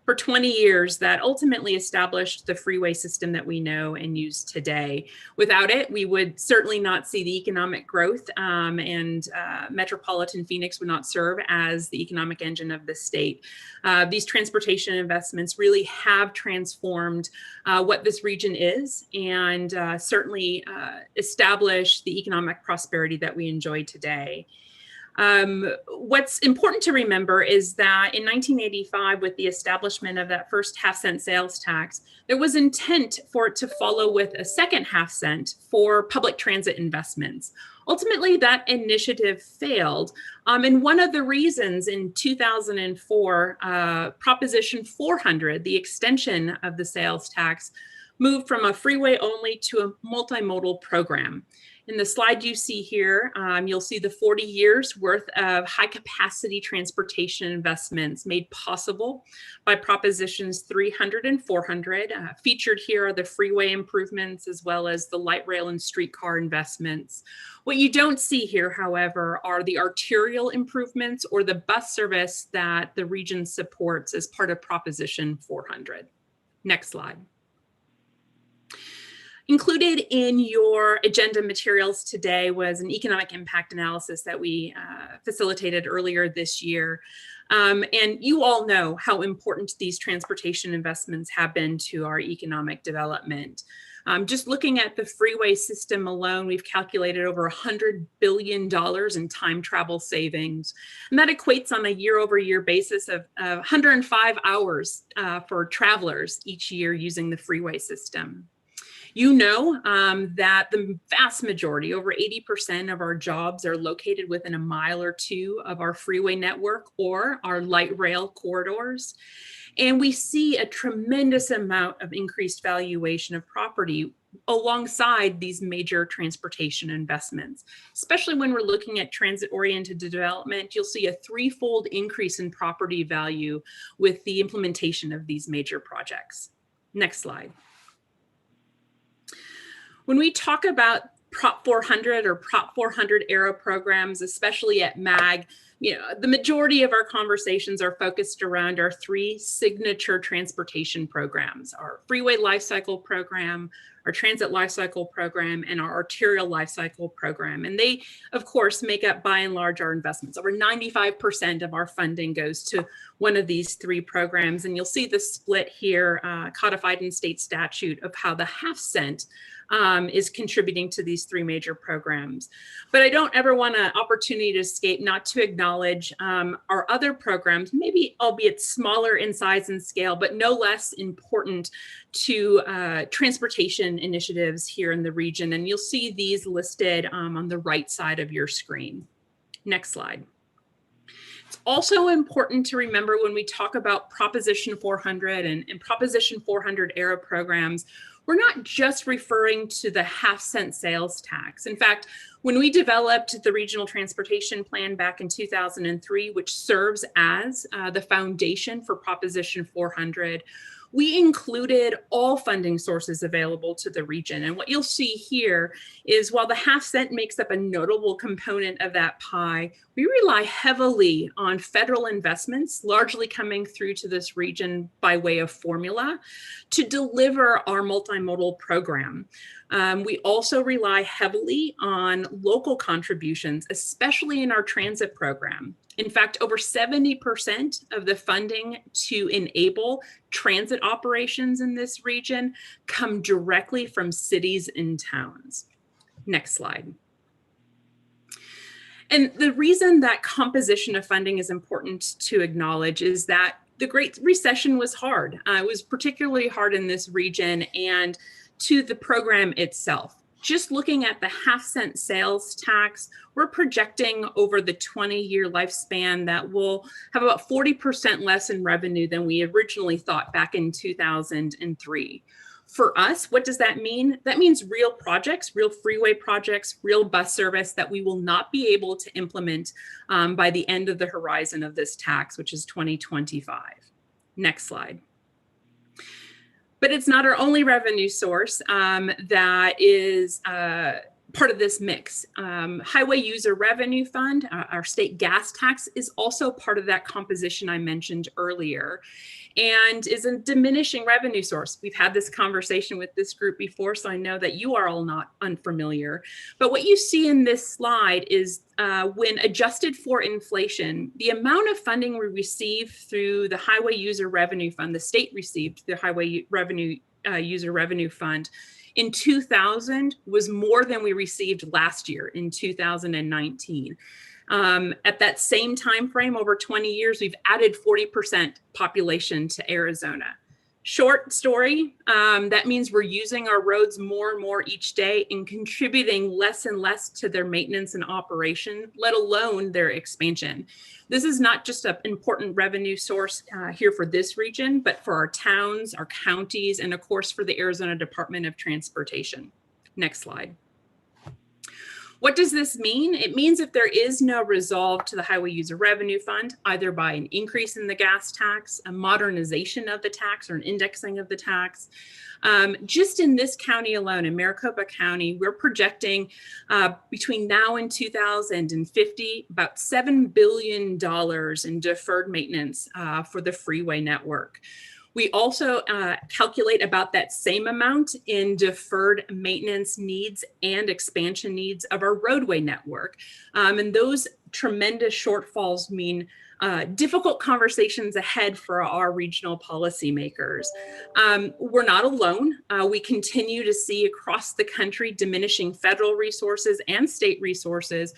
Speaker 13: for 20 years that ultimately established the freeway system that we know and use today. Without it, we would certainly not see the economic growth, and metropolitan Phoenix would not serve as the economic engine of the state. These transportation investments really have transformed what this region is, and certainly established the economic prosperity that we enjoy today. What's important to remember is that in 1985, with the establishment of that first half-cent sales tax, there was intent for it to follow with a second half-cent for public transit investments. Ultimately, that initiative failed. And one of the reasons in 2004, Proposition 400, the extension of the sales tax, moved from a freeway only to a multimodal program. In the slide you see here, you'll see the 40 years worth of high capacity transportation investments made possible by Propositions 300 and 400. Featured here are the freeway improvements as well as the light rail and streetcar investments. What you don't see here, however, are the arterial improvements or the bus service that the region supports as part of Proposition 400. Next slide. Included in your agenda materials today was an economic impact analysis that we facilitated earlier this year. And you all know how important these transportation investments have been to our economic development. Just looking at the freeway system alone, we've calculated over $100 billion in time travel savings. And that equates on a year-over-year basis of 105 hours for travelers each year using the freeway system. You know that the vast majority, over 80% of our jobs are located within a mile or two of our freeway network or our light rail corridors. And we see a tremendous amount of increased valuation of property alongside these major transportation investments. Especially when we're looking at transit-oriented development, you'll see a threefold increase in property value with the implementation of these major projects. Next slide. When we talk about Prop 400 or Prop 400 era programs, especially at MAG, the majority of our conversations are focused around our three signature transportation programs: our freeway lifecycle program, our transit lifecycle program, and our arterial lifecycle program. And they, of course, make up by and large our investments. Over 95% of our funding goes to one of these three programs. And you'll see the split here codified in state statute of how the half cent is contributing to these three major programs. But I don't ever want an opportunity to escape not to acknowledge our other programs, maybe albeit smaller in size and scale, but no less important to transportation initiatives here in the region. And you'll see these listed on the right side of your screen. Next slide. It's also important to remember when we talk about Proposition 400 and Proposition 400 era programs, we're not just referring to the half-cent sales tax. In fact, when we developed the Regional Transportation Plan back in 2003, which serves as the foundation for Proposition 400, we included all funding sources available to the region. And what you'll see here is while the half cent makes up a notable component of that pie, we rely heavily on federal investments, largely coming through to this region by way of formula, to deliver our multimodal program. We also rely heavily on local contributions, especially in our transit program. In fact, over 70% of the funding to enable transit operations in this region come directly from cities and towns. Next slide. And the reason that composition of funding is important to acknowledge is that the Great Recession was hard. It was particularly hard in this region and to the program itself. Just looking at the half-cent sales tax, we're projecting over the 20-year lifespan that we'll have about 40% less in revenue than we originally thought back in 2003. For us, what does that mean? That means real projects, real freeway projects, real bus service that we will not be able to implement by the end of the horizon of this tax, which is 2025. Next slide. But it's not our only revenue source that is part of this mix. Highway User Revenue Fund, our state gas tax, is also part of that composition I mentioned earlier, and is a diminishing revenue source. We've had this conversation with this group before, so I know that you are all not unfamiliar. But what you see in this slide is when adjusted for inflation, the amount of funding we receive through the Highway User Revenue Fund, the state received the Highway User Revenue Fund in 2000 was more than we received last year in 2019. At that same time frame, over 20 years, we've added 40% population to Arizona. Short story, that means we're using our roads more and more each day and contributing less and less to their maintenance and operation, let alone their expansion. This is not just an important revenue source here for this region, but for our towns, our counties, and of course for the Arizona Department of Transportation. Next slide. What does this mean? It means if there is no resolve to the Highway User Revenue Fund, either by an increase in the gas tax, a modernization of the tax, or an indexing of the tax, just in this county alone, in Maricopa County, we're projecting between now and 2050, about $7 billion in deferred maintenance for the freeway network. We also calculate about that same amount in deferred maintenance needs and expansion needs of our roadway network. And those tremendous shortfalls mean difficult conversations ahead for our regional policymakers. We're not alone. We continue to see across the country diminishing federal resources and state resources,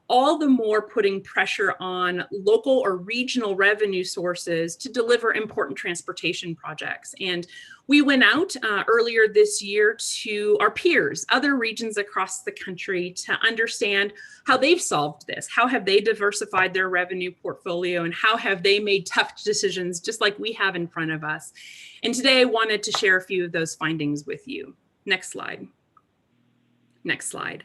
Speaker 13: all the more putting pressure on local or regional revenue sources to deliver important transportation projects. And we went out earlier this year to our peers, other regions across the country, to understand how they've solved this. How have they diversified their revenue portfolio, and how have they made tough decisions just like we have in front of us? And today I wanted to share a few of those findings with you. Next slide. Next slide.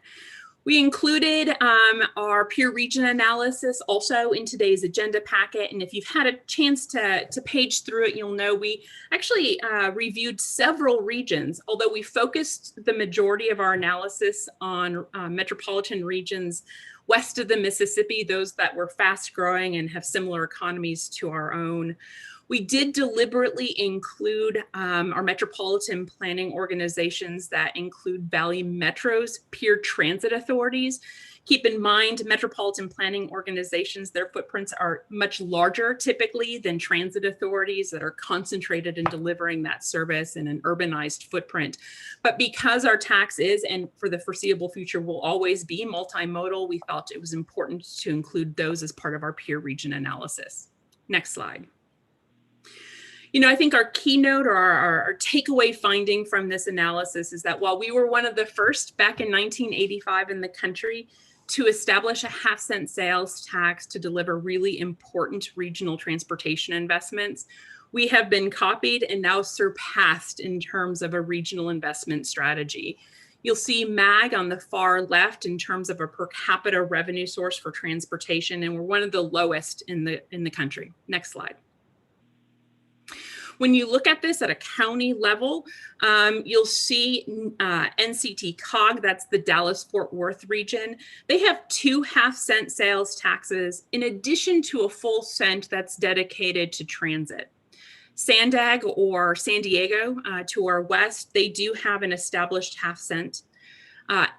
Speaker 13: We included our peer region analysis also in today's agenda packet. And if you've had a chance to page through it, you'll know we actually reviewed several regions, although we focused the majority of our analysis on metropolitan regions west of the Mississippi, those that were fast growing and have similar economies to our own. We did deliberately include our metropolitan planning organizations that include Valley Metro's peer transit authorities. Keep in mind, metropolitan planning organizations, their footprints are much larger typically than transit authorities that are concentrated in delivering that service in an urbanized footprint. But because our tax is, and for the foreseeable future will always be, multimodal, we felt it was important to include those as part of our peer region analysis. Next slide. You know, I think our keynote or our takeaway finding from this analysis is that while we were one of the first back in 1985 in the country to establish a half-cent sales tax to deliver really important regional transportation investments, we have been copied and now surpassed in terms of a regional investment strategy. You'll see MAG on the far left in terms of a per capita revenue source for transportation, and we're one of the lowest in the country. Next slide. When you look at this at a county level, you'll see NCT COG, that's the Dallas-Fort Worth region. They have 2 half-cent sales taxes in addition to a full cent that's dedicated to transit. Sandag or San Diego to our west, they do have an established half-cent.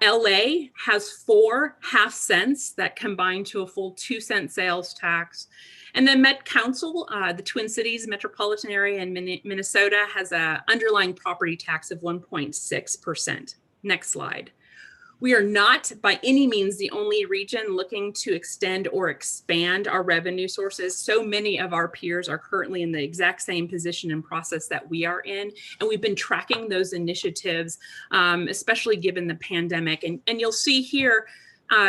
Speaker 13: LA has 4 half-cents that combine to a full 2-cent sales tax. And then Met Council, the Twin Cities metropolitan area in Minnesota, has an underlying property tax of 1.6%. Next slide. We are not by any means the only region looking to extend or expand our revenue sources. So many of our peers are currently in the exact same position and process that we are in. And we've been tracking those initiatives, especially given the pandemic. And you'll see here,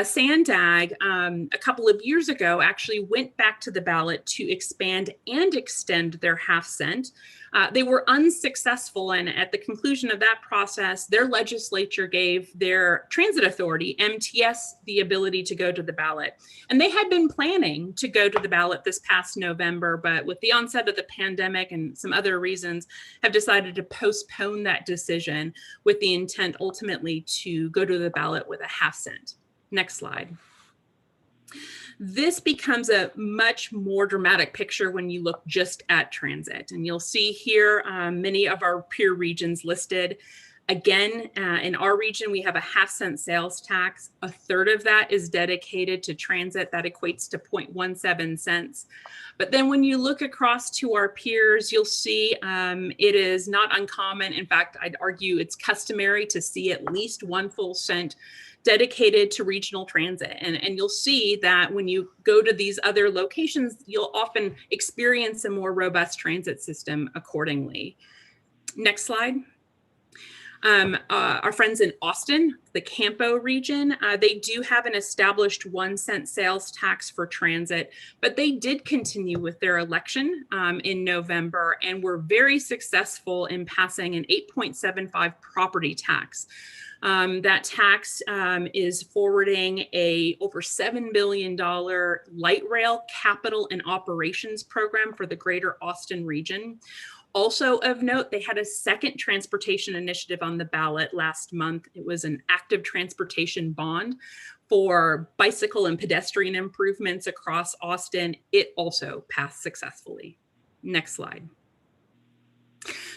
Speaker 13: Sandag, a couple of years ago, actually went back to the ballot to expand and extend their half cent. They were unsuccessful, and at the conclusion of that process, their legislature gave their transit authority, MTS, the ability to go to the ballot. And they had been planning to go to the ballot this past November, but with the onset of the pandemic and some other reasons, have decided to postpone that decision with the intent ultimately to go to the ballot with a half cent. Next slide. This becomes a much more dramatic picture when you look just at transit. And you'll see here many of our peer regions listed. Again, in our region, we have a half cent sales tax. A third of that is dedicated to transit. That equates to 0.17 cents. But then when you look across to our peers, you'll see it is not uncommon. In fact, I'd argue it's customary to see at least 1 full cent dedicated to regional transit. And you'll see that when you go to these other locations, you'll often experience a more robust transit system accordingly. Next slide. Our friends in Austin, the Campo region, they do have an established 1 cent sales tax for transit, but they did continue with their election in November and were very successful in passing an 8.75 property tax. That tax is forwarding a over $7 billion light rail capital and operations program for the greater Austin region. Also of note, they had a second transportation initiative on the ballot last month. It was an active transportation bond for bicycle and pedestrian improvements across Austin. It also passed successfully. Next slide.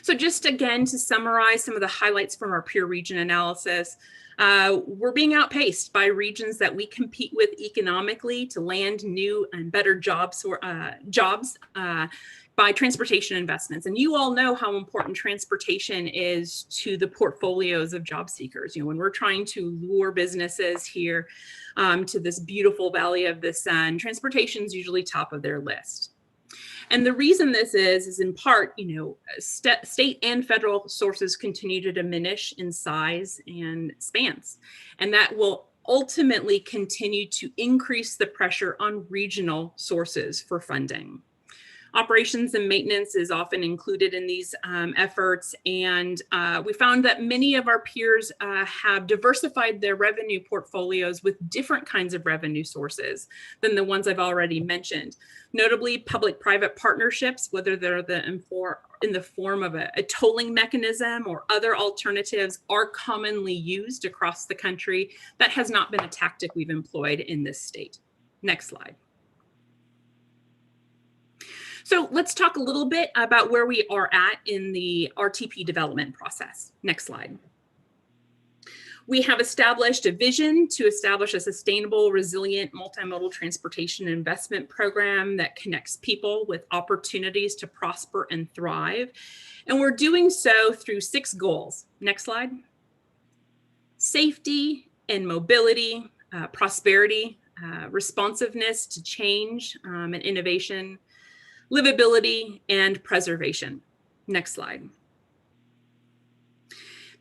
Speaker 13: So just again, to summarize some of the highlights from our peer region analysis, we're being outpaced by regions that we compete with economically to land new and better jobs by transportation investments. And you all know how important transportation is to the portfolios of job seekers. You know, when we're trying to lure businesses here to this beautiful Valley of the Sun, transportation is usually top of their list. And the reason this is in part, you know, state and federal sources continue to diminish in size and spans. And that will ultimately continue to increase the pressure on regional sources for funding. Operations and maintenance is often included in these efforts. And we found that many of our peers have diversified their revenue portfolios with different kinds of revenue sources than the ones I've already mentioned. Notably, public-private partnerships, whether they're in the form of a tolling mechanism or other alternatives, are commonly used across the country. That has not been a tactic we've employed in this state. Next slide. So let's talk a little bit about where we are at in the RTP development process. Next slide. We have established a vision to establish a sustainable, resilient, multimodal transportation investment program that connects people with opportunities to prosper and thrive. And we're doing so through 6 goals. Next slide. Safety and mobility, prosperity, responsiveness to change and innovation, livability, and preservation. Next slide.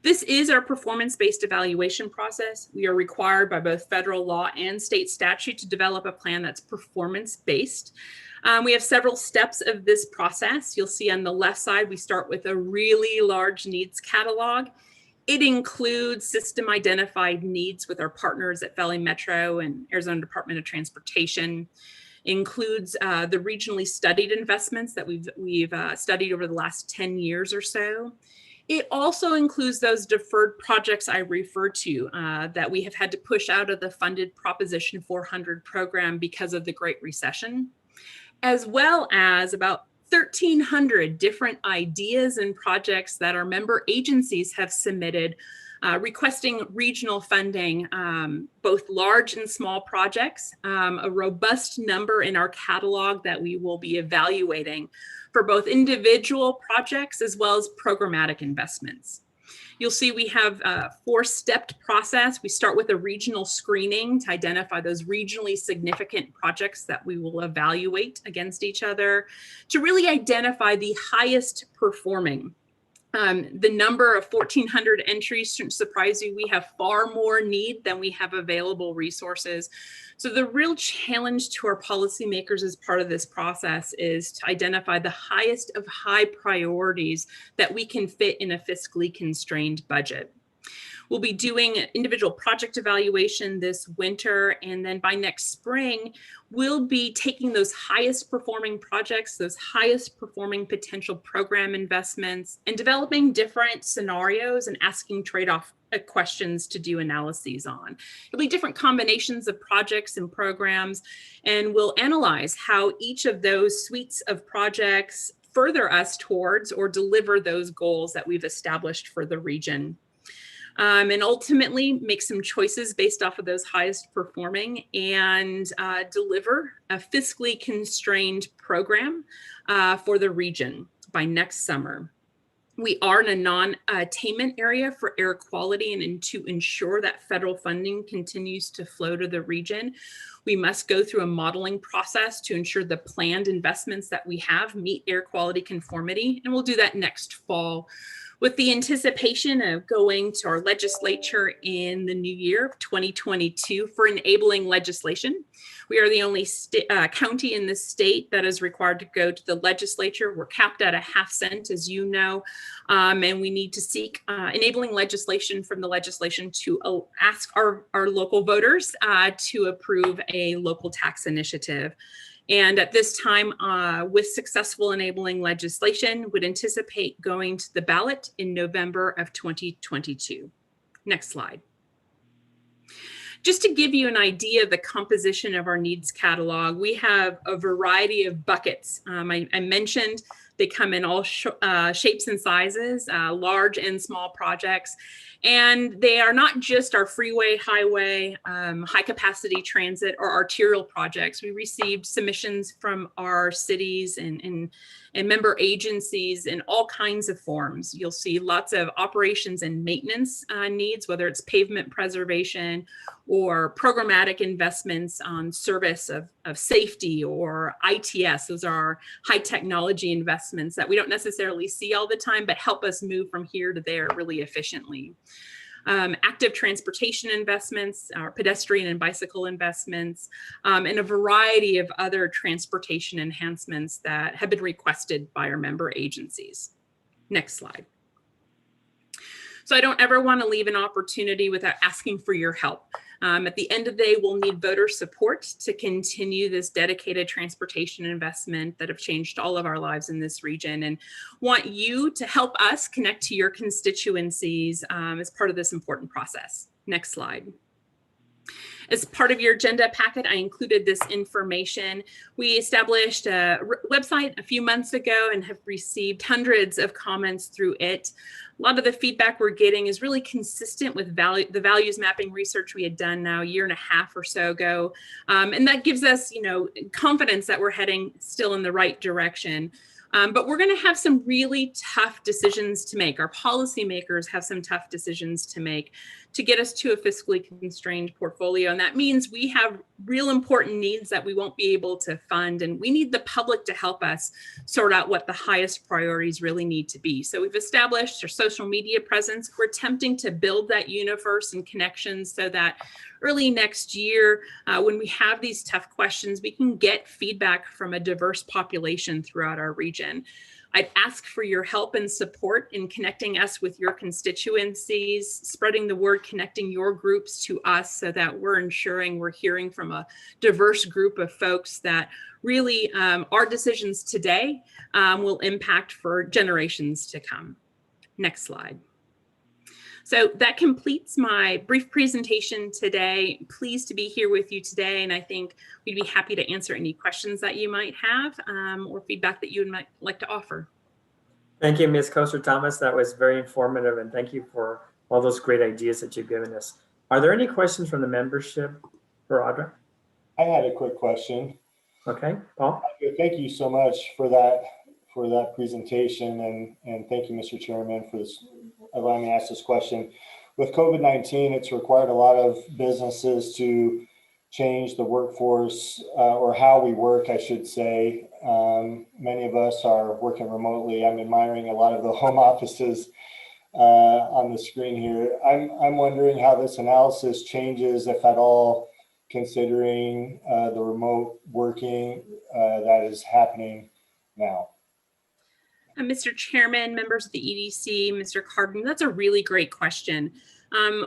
Speaker 13: This is our performance-based evaluation process. We are required by both federal law and state statute to develop a plan that's performance-based. We have several steps of this process. You'll see on the left side, we start with a really large needs catalog. It includes system identified needs with our partners at Valley Metro and Arizona Department of Transportation. Includes the regionally studied investments that we've studied over the last 10 years or so. It also includes those deferred projects I referred to that we have had to push out of the funded Proposition 400 program because of the Great Recession, as well as about 1,300 different ideas and projects that our member agencies have submitted requesting regional funding, both large and small projects, a robust number in our catalog that we will be evaluating for both individual projects as well as programmatic investments. You'll see we have a 4-stepped process. We start with a regional screening to identify those regionally significant projects that we will evaluate against each other to really identify the highest performing The number of 1,400 entries shouldn't surprise you. We have far more need than we have available resources. So the real challenge to our policymakers as part of this process is to identify the highest of high priorities that we can fit in a fiscally constrained budget. We'll be doing individual project evaluation this winter, and then by next spring, we'll be taking those highest performing projects, those highest performing potential program investments, and developing different scenarios and asking trade-off questions to do analyses on. It'll be different combinations of projects and programs, and we'll analyze how each of those suites of projects further us towards or deliver those goals that we've established for the region. And ultimately make some choices based off of those highest performing and deliver a fiscally constrained program for the region by next summer. We are in a non-attainment area for air quality, and to ensure that federal funding continues to flow to the region, we must go through a modeling process to ensure the planned investments that we have meet air quality conformity, and we'll do that next fall, with the anticipation of going to our legislature in the new year of 2022 for enabling legislation. We are the only county in the state that is required to go to the legislature. We're capped at a half cent, as you know, and we need to seek enabling legislation from the legislation to ask our local voters to approve a local tax initiative. And at this time, with successful enabling legislation, would anticipate going to the ballot in November of 2022. Next slide. Just to give you an idea of the composition of our needs catalog, we have a variety of buckets. I mentioned they come in all shapes and sizes, large and small projects. And they are not just our freeway, highway, high capacity transit or arterial projects. We received submissions from our cities and member agencies in all kinds of forms. You'll see lots of operations and maintenance needs, whether it's pavement preservation or programmatic investments on service of safety or ITS. Those are high technology investments that we don't necessarily see all the time, but help us move from here to there really efficiently. Active transportation investments, pedestrian and bicycle investments, and a variety of other transportation enhancements that have been requested by our member agencies. Next slide. So I don't ever want to leave an opportunity without asking for your help. At the end of the day, we'll need voter support to continue this dedicated transportation investment that have changed all of our lives in this region, and want you to help us connect to your constituencies as part of this important process. Next slide. As part of your agenda packet, I included this information. We established a website a few months ago and have received hundreds of comments through it. A lot of the feedback we're getting is really consistent with the values mapping research we had done now a year and a half or so ago. And that gives us, confidence that we're heading still in the right direction. But we're going to have some really tough decisions to make. Our policymakers have some tough decisions to make to get us to a fiscally constrained portfolio. And that means we have real important needs that we won't be able to fund. And we need the public to help us sort out what the highest priorities really need to be. So we've established our social media presence. We're attempting to build that universe and connections so that early next year, when we have these tough questions, we can get feedback from a diverse population throughout our region. I'd ask for your help and support in connecting us with your constituencies, spreading the word, connecting your groups to us so that we're ensuring we're hearing from a diverse group of folks that really our decisions today will impact for generations to come. Next slide. So that completes my brief presentation today. Pleased to be here with you today, and I think we'd be happy to answer any questions that you might have or feedback that you might like to offer.
Speaker 1: Thank you, Ms. Koster-Thomas. That was very informative, and thank you for all those great ideas that you've given us. Are there any questions from the membership for Audra?
Speaker 14: I had a quick question.
Speaker 1: Okay, Paul?
Speaker 14: Thank you so much for that presentation, and thank you, Mr. Chairman, for this, allowing me to ask this question. With COVID-19, it's required a lot of businesses to change the workforce or how we work, I should say. Many of us are working remotely. I'm admiring a lot of the home offices on the screen here. I'm wondering how this analysis changes, if at all, considering the remote working that is happening now.
Speaker 13: Mr. Chairman, members of the EDC, Mr. Carden, that's a really great question.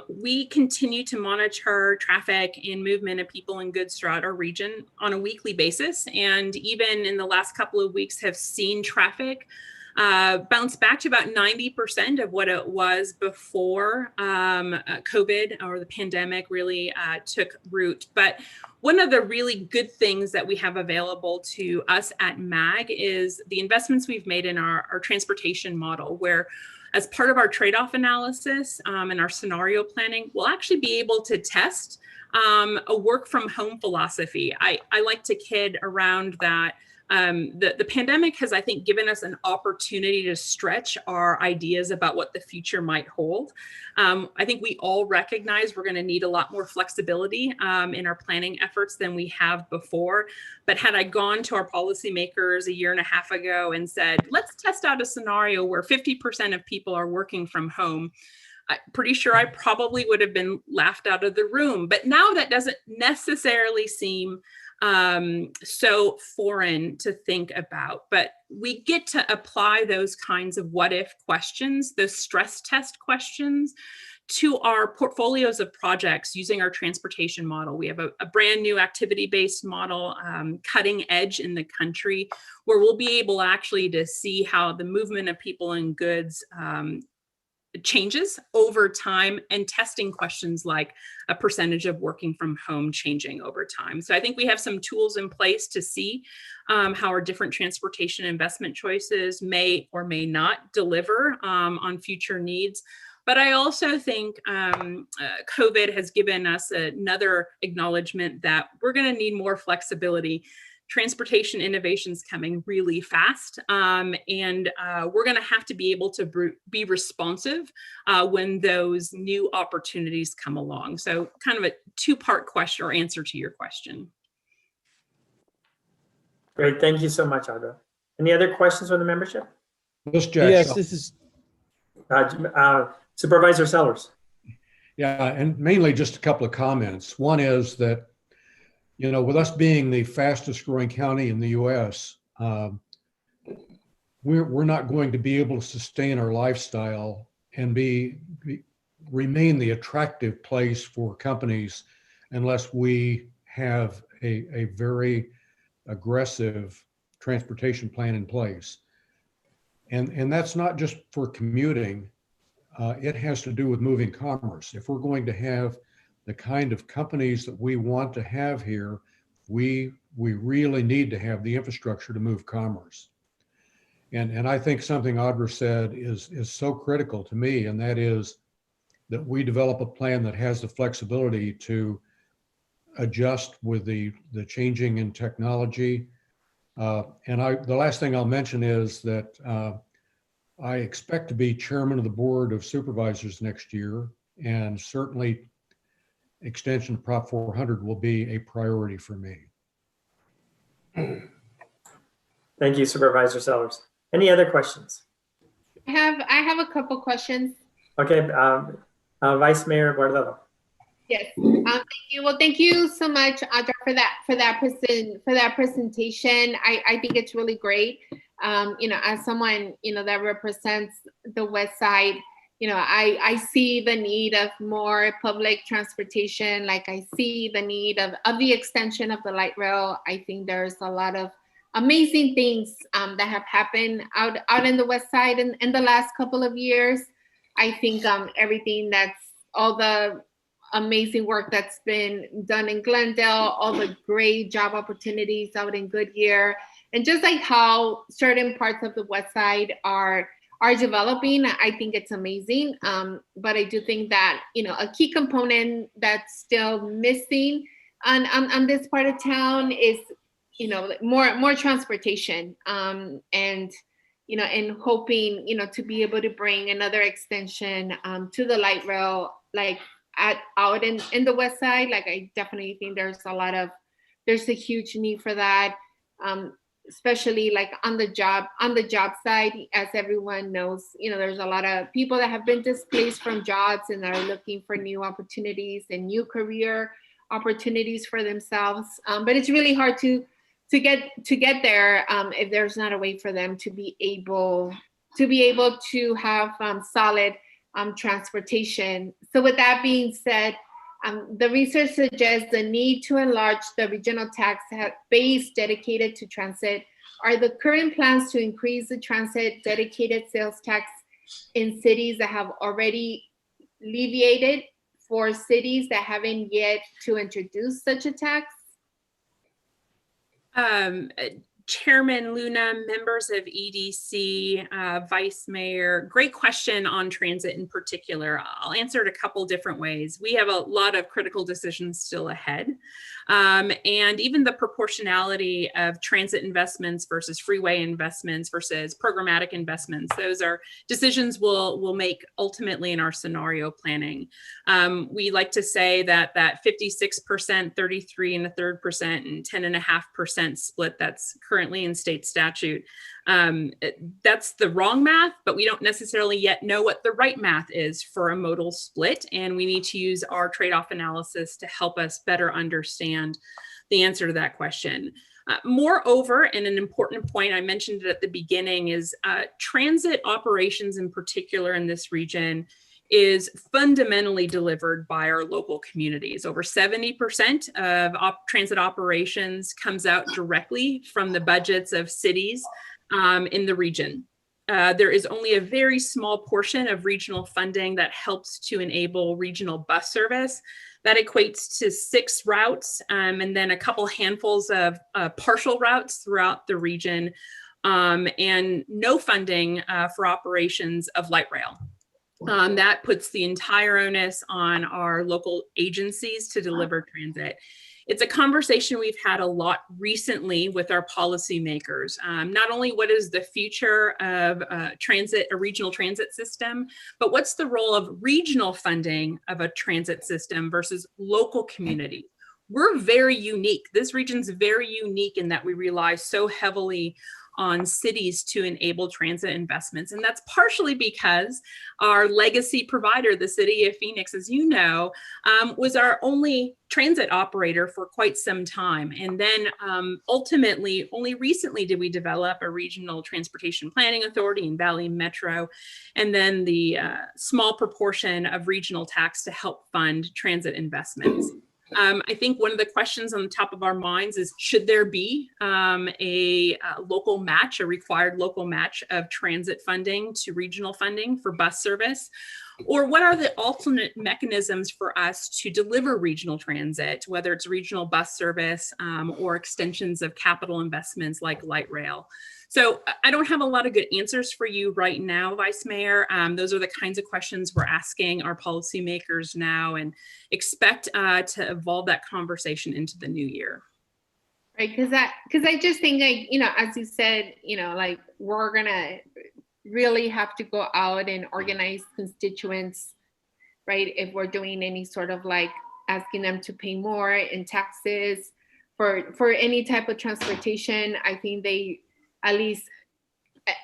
Speaker 13: We continue to monitor traffic and movement of people and goods throughout our region on a weekly basis. And even in the last couple of weeks have seen traffic bounce back to about 90% of what it was before COVID or the pandemic really took root. But one of the really good things that we have available to us at MAG is the investments we've made in our transportation model, where as part of our trade-off analysis and our scenario planning, we'll actually be able to test a work from home philosophy. I like to kid around that. The pandemic has, I think, given us an opportunity to stretch our ideas about what the future might hold. I think we all recognize we're going to need a lot more flexibility in our planning efforts than we have before. But had I gone to our policymakers a year and a half ago and said, let's test out a scenario where 50% of people are working from home, I'm pretty sure I probably would have been laughed out of the room. But now that doesn't necessarily seem so foreign to think about, but we get to apply those kinds of what if questions, those stress test questions, to our portfolios of projects using our transportation model. We have a brand new activity-based model, cutting edge in the country, where we'll be able actually to see how the movement of people and goods changes over time, and testing questions like a percentage of working from home changing over time. So I think we have some tools in place to see how our different transportation investment choices may or may not deliver on future needs. But I also think COVID has given us another acknowledgement that we're going to need more flexibility. Transportation innovation's coming really fast, and we're going to have to be able to be responsive when those new opportunities come along. So kind of a two-part question or answer to your question.
Speaker 1: Great, thank you so much, Audra. Any other questions from the membership?
Speaker 3: Yes, this is.
Speaker 1: Supervisor Sellers.
Speaker 3: Yeah, and mainly just a couple of comments. One is that, you know, with us being the fastest growing county in the U.S., we're not going to be able to sustain our lifestyle and remain the attractive place for companies unless we have a very aggressive transportation plan in place. And that's not just for commuting. It has to do with moving commerce. If we're going to have the kind of companies that we want to have here, we really need to have the infrastructure to move commerce. And I think something Audra said is so critical to me, and that is that we develop a plan that has the flexibility to adjust with the changing in technology. And the last thing I'll mention is that I expect to be chairman of the board of supervisors next year, and certainly extension of Prop 400 will be a priority for me.
Speaker 1: Thank you, Supervisor Sellers. Any other questions?
Speaker 9: I have a couple questions.
Speaker 1: Okay, Vice Mayor Guardado.
Speaker 9: Yes, thank you. Well, thank you so much, Audra, for that presentation. I think it's really great. You know, as someone, you know, that represents the West Side, you know, I see the need of more public transportation. Like, I see the need of the extension of the light rail. I think there's a lot of amazing things that have happened out in the West Side in the last couple of years. I think everything all the amazing work that's been done in Glendale, all the great job opportunities out in Goodyear, and just like how certain parts of the West Side are developing, I think it's amazing. But I do think that, you know, a key component that's still missing on this part of town is, you know, more transportation, and, you know, and hoping, you know, to be able to bring another extension to the light rail, like out in the West Side. Like, I definitely think there's a huge need for that, especially like on the job side. As everyone knows, there's a lot of people that have been displaced from jobs and are looking for new opportunities and new career opportunities for themselves. But it's really hard to get there if there's not a way for them to be able to have solid transportation. So with that being said, the research suggests the need to enlarge the regional tax base dedicated to transit. Are the current plans to increase the transit dedicated sales tax in cities that have already alleviated for cities that haven't yet to introduce such a tax?
Speaker 13: Chairman Luna, members of EDC, Vice Mayor, great question on transit in particular. I'll answer it a couple different ways. We have a lot of critical decisions still ahead. And even the proportionality of transit investments versus freeway investments versus programmatic investments, those are decisions we'll make ultimately in our scenario planning. We like to say that 56%, 33.33%, and 10.5% split that's currently in state statute, that's the wrong math, but we don't necessarily yet know what the right math is for a modal split. And we need to use our trade-off analysis to help us better understand the answer to that question. Moreover, and an important point, I mentioned it at the beginning, is transit operations in particular in this region is fundamentally delivered by our local communities. Over 70% of transit operations comes out directly from the budgets of cities in the region. There is only a very small portion of regional funding that helps to enable regional bus service. That equates to 6 routes and then a couple handfuls of partial routes throughout the region, and no funding for operations of light rail. That puts the entire onus on our local agencies to deliver transit. It's a conversation we've had a lot recently with our policymakers. Not only what is the future of a regional transit system, but what's the role of regional funding of a transit system versus local communities? We're very unique. This region's very unique in that we rely so heavily on cities to enable transit investments. And that's partially because our legacy provider, the city of Phoenix, as you know, was our only transit operator for quite some time. And then ultimately, only recently did we develop a regional transportation planning authority in Valley Metro, and then the small proportion of regional tax to help fund transit investments. I think one of the questions on the top of our minds is, should there be a local match, a required local match of transit funding to regional funding for bus service? Or what are the alternate mechanisms for us to deliver regional transit, whether it's regional bus service or extensions of capital investments like light rail? So I don't have a lot of good answers for you right now, Vice Mayor. Those are the kinds of questions we're asking our policymakers now, and expect to evolve that conversation into the new year.
Speaker 9: Right, because I just think, like, as you said, like, we're gonna really have to go out and organize constituents, right? If we're doing any sort of like asking them to pay more in taxes for any type of transportation, I think they, at least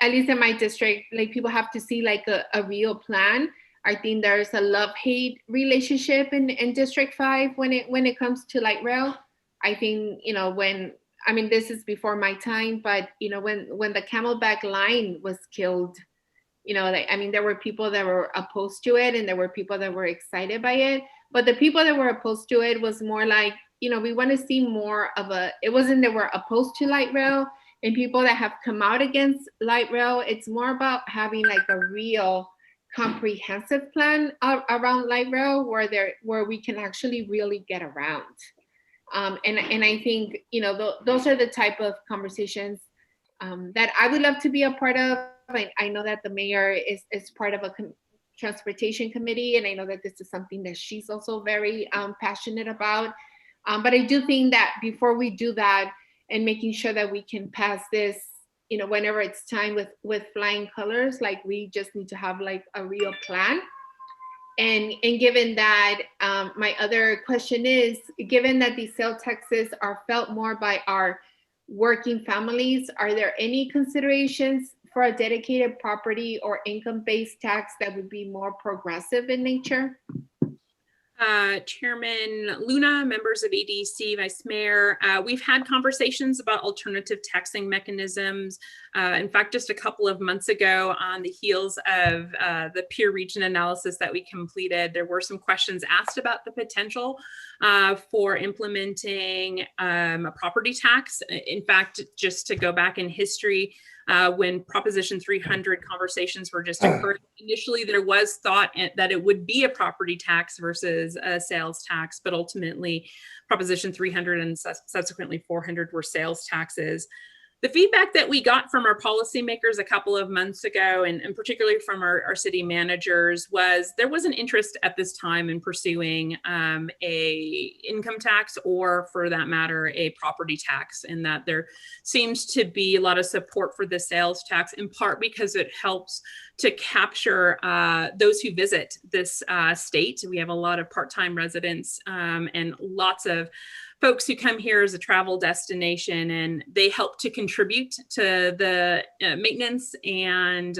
Speaker 9: in my district, like, people have to see like a real plan. I think there's a love-hate relationship in District 5 when it comes to light rail. I think, this is before my time, but when the Camelback line was killed, there were people that were opposed to it and there were people that were excited by it. But the people that were opposed to it was more like, we want to see more of it wasn't that we're opposed to light rail. And people that have come out against light rail, it's more about having like a real comprehensive plan around light rail where we can actually really get around. And I think, those are the type of conversations that I would love to be a part of. I know that the mayor is part of a transportation committee, and I know that this is something that she's also very passionate about. But I do think that before we do that, and making sure that we can pass this, whenever it's time with flying colors, like, we just need to have like a real plan. And given that, my other question is, given that these sales taxes are felt more by our working families, are there any considerations for a dedicated property or income-based tax that would be more progressive in nature?
Speaker 13: Chairman Luna, members of EDC, Vice Mayor, we've had conversations about alternative taxing mechanisms. In fact, just a couple of months ago, on the heels of the peer region analysis that we completed, there were some questions asked about the potential for implementing a property tax. In fact, just to go back in history, when Proposition 300 conversations were just occurring, initially there was thought that it would be a property tax versus a sales tax, but ultimately Proposition 300 and subsequently 400 were sales taxes. The feedback that we got from our policymakers a couple of months ago, and particularly from our city managers, was there was an interest at this time in pursuing a income tax, or for that matter, a property tax, and that there seems to be a lot of support for the sales tax, in part because it helps to capture those who visit this state. We have a lot of part-time residents and lots of folks who come here as a travel destination, and they help to contribute to the maintenance and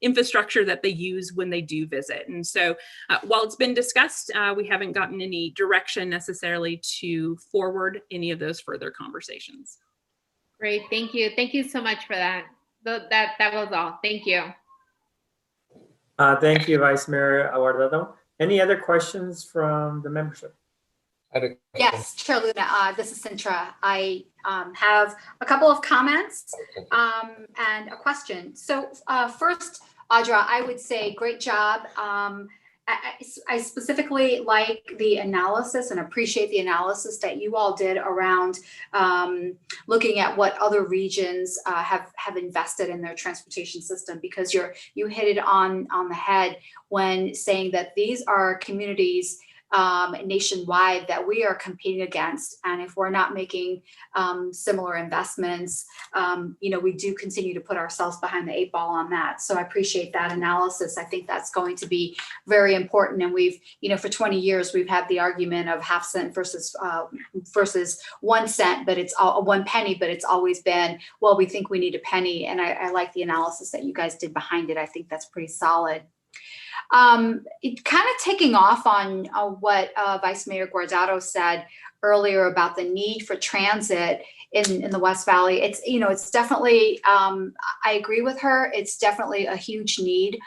Speaker 13: infrastructure that they use when they do visit. And so while it's been discussed, we haven't gotten any direction necessarily to forward any of those further conversations.
Speaker 9: Great, thank you. Thank you so much for that. That was all. Thank you.
Speaker 1: Thank you, Vice Mayor Guardado. Any other questions from the membership?
Speaker 15: Yes, Chair Luna, this is Sintra. I have a couple of comments and a question. So first, Audra, I would say great job. I specifically like the analysis and appreciate the analysis that you all did around looking at what other regions have invested in their transportation system, because you hit it on the head when saying that these are communities nationwide that we are competing against, and if we're not making similar investments, we do continue to put ourselves behind the 8 ball on that. So I appreciate that analysis. I think that's going to be very important. And we've, for 20 years, we've had the argument of half cent versus 1 cent, but it's all 1 penny, but it's always been, well, we think we need a penny. And I like the analysis that you guys did behind it. I think that's pretty solid. It kind of taking off on what Vice Mayor Guardado said earlier about the need for transit in the West Valley. It's definitely, I agree with her. It's definitely a huge need.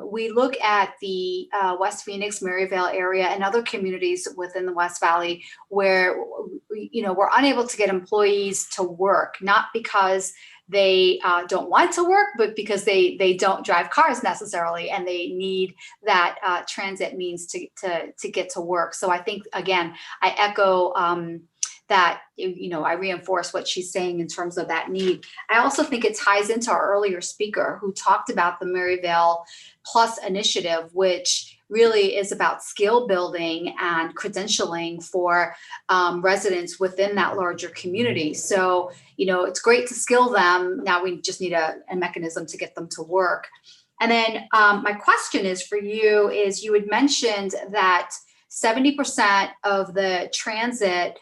Speaker 15: We look at the West Phoenix, Maryvale area and other communities within the West Valley where, we're unable to get employees to work, not because they don't want to work, but because they don't drive cars necessarily, and they need that transit means to get to work. So I think, again, I echo that, I reinforce what she's saying in terms of that need. I also think it ties into our earlier speaker who talked about the Maryvale Plus initiative, which really is about skill building and credentialing for residents within that larger community. So, it's great to skill them. Now we just need a mechanism to get them to work. And then my question is for you is, you had mentioned that 70% of the transit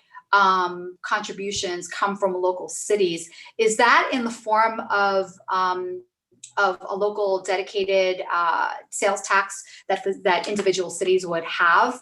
Speaker 15: contributions come from local cities. Is that in the form of a local dedicated sales tax that individual cities would have?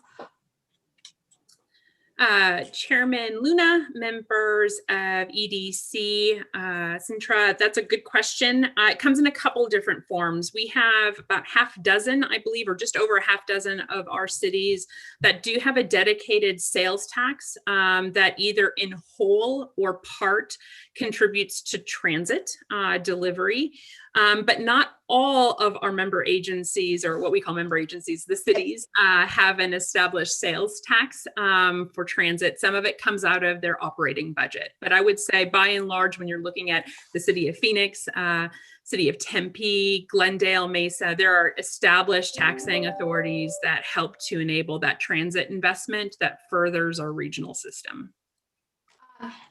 Speaker 13: Chairman Luna, members of EDC, Sintra, that's a good question. It comes in a couple of different forms. We have about half dozen, I believe, or just over a half dozen of our cities that do have a dedicated sales tax that either in whole or part contributes to transit delivery. But not all of our member agencies, or what we call member agencies, the cities, have an established sales tax for transit. Some of it comes out of their operating budget. But I would say by and large, when you're looking at the city of Phoenix, city of Tempe, Glendale, Mesa, there are established taxing authorities that help to enable that transit investment that furthers our regional system.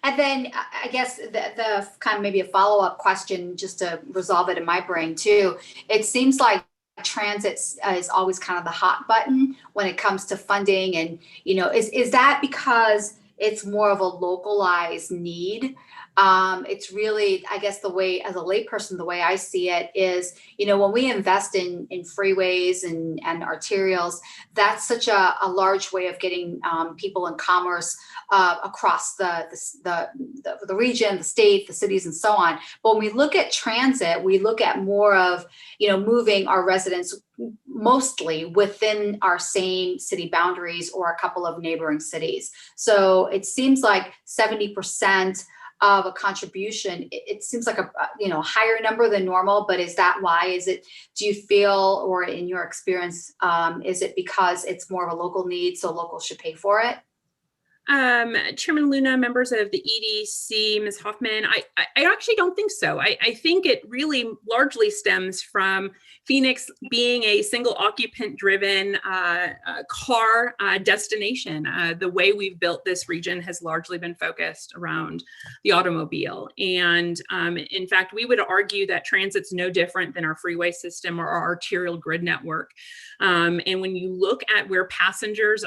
Speaker 15: And then I guess the kind of maybe a follow-up question just to resolve it in my brain too. It seems like transit is always kind of the hot button when it comes to funding. And, you know, is that because it's more of a localized need? It's really, I guess, the way, as a layperson, the way I see it is, you know, when we invest in freeways and arterials, that's such a large way of getting people in commerce across the region, the state, the cities, and so on. But when we look at transit, we look at more of, you know, moving our residents mostly within our same city boundaries or a couple of neighboring cities. So it seems like 70% of a contribution, it seems like a higher number than normal, but is that why? Is it, do you feel, or in your experience, is it because it's more of a local need, so locals should pay for it?
Speaker 13: Chairman Luna, members of the EDC, Ms. Hoffman, I actually don't think so. I think it really largely stems from Phoenix being a single occupant driven car destination. The way we've built this region has largely been focused around the automobile. And in fact, we would argue that transit's no different than our freeway system or our arterial grid network. And when you look at where passengers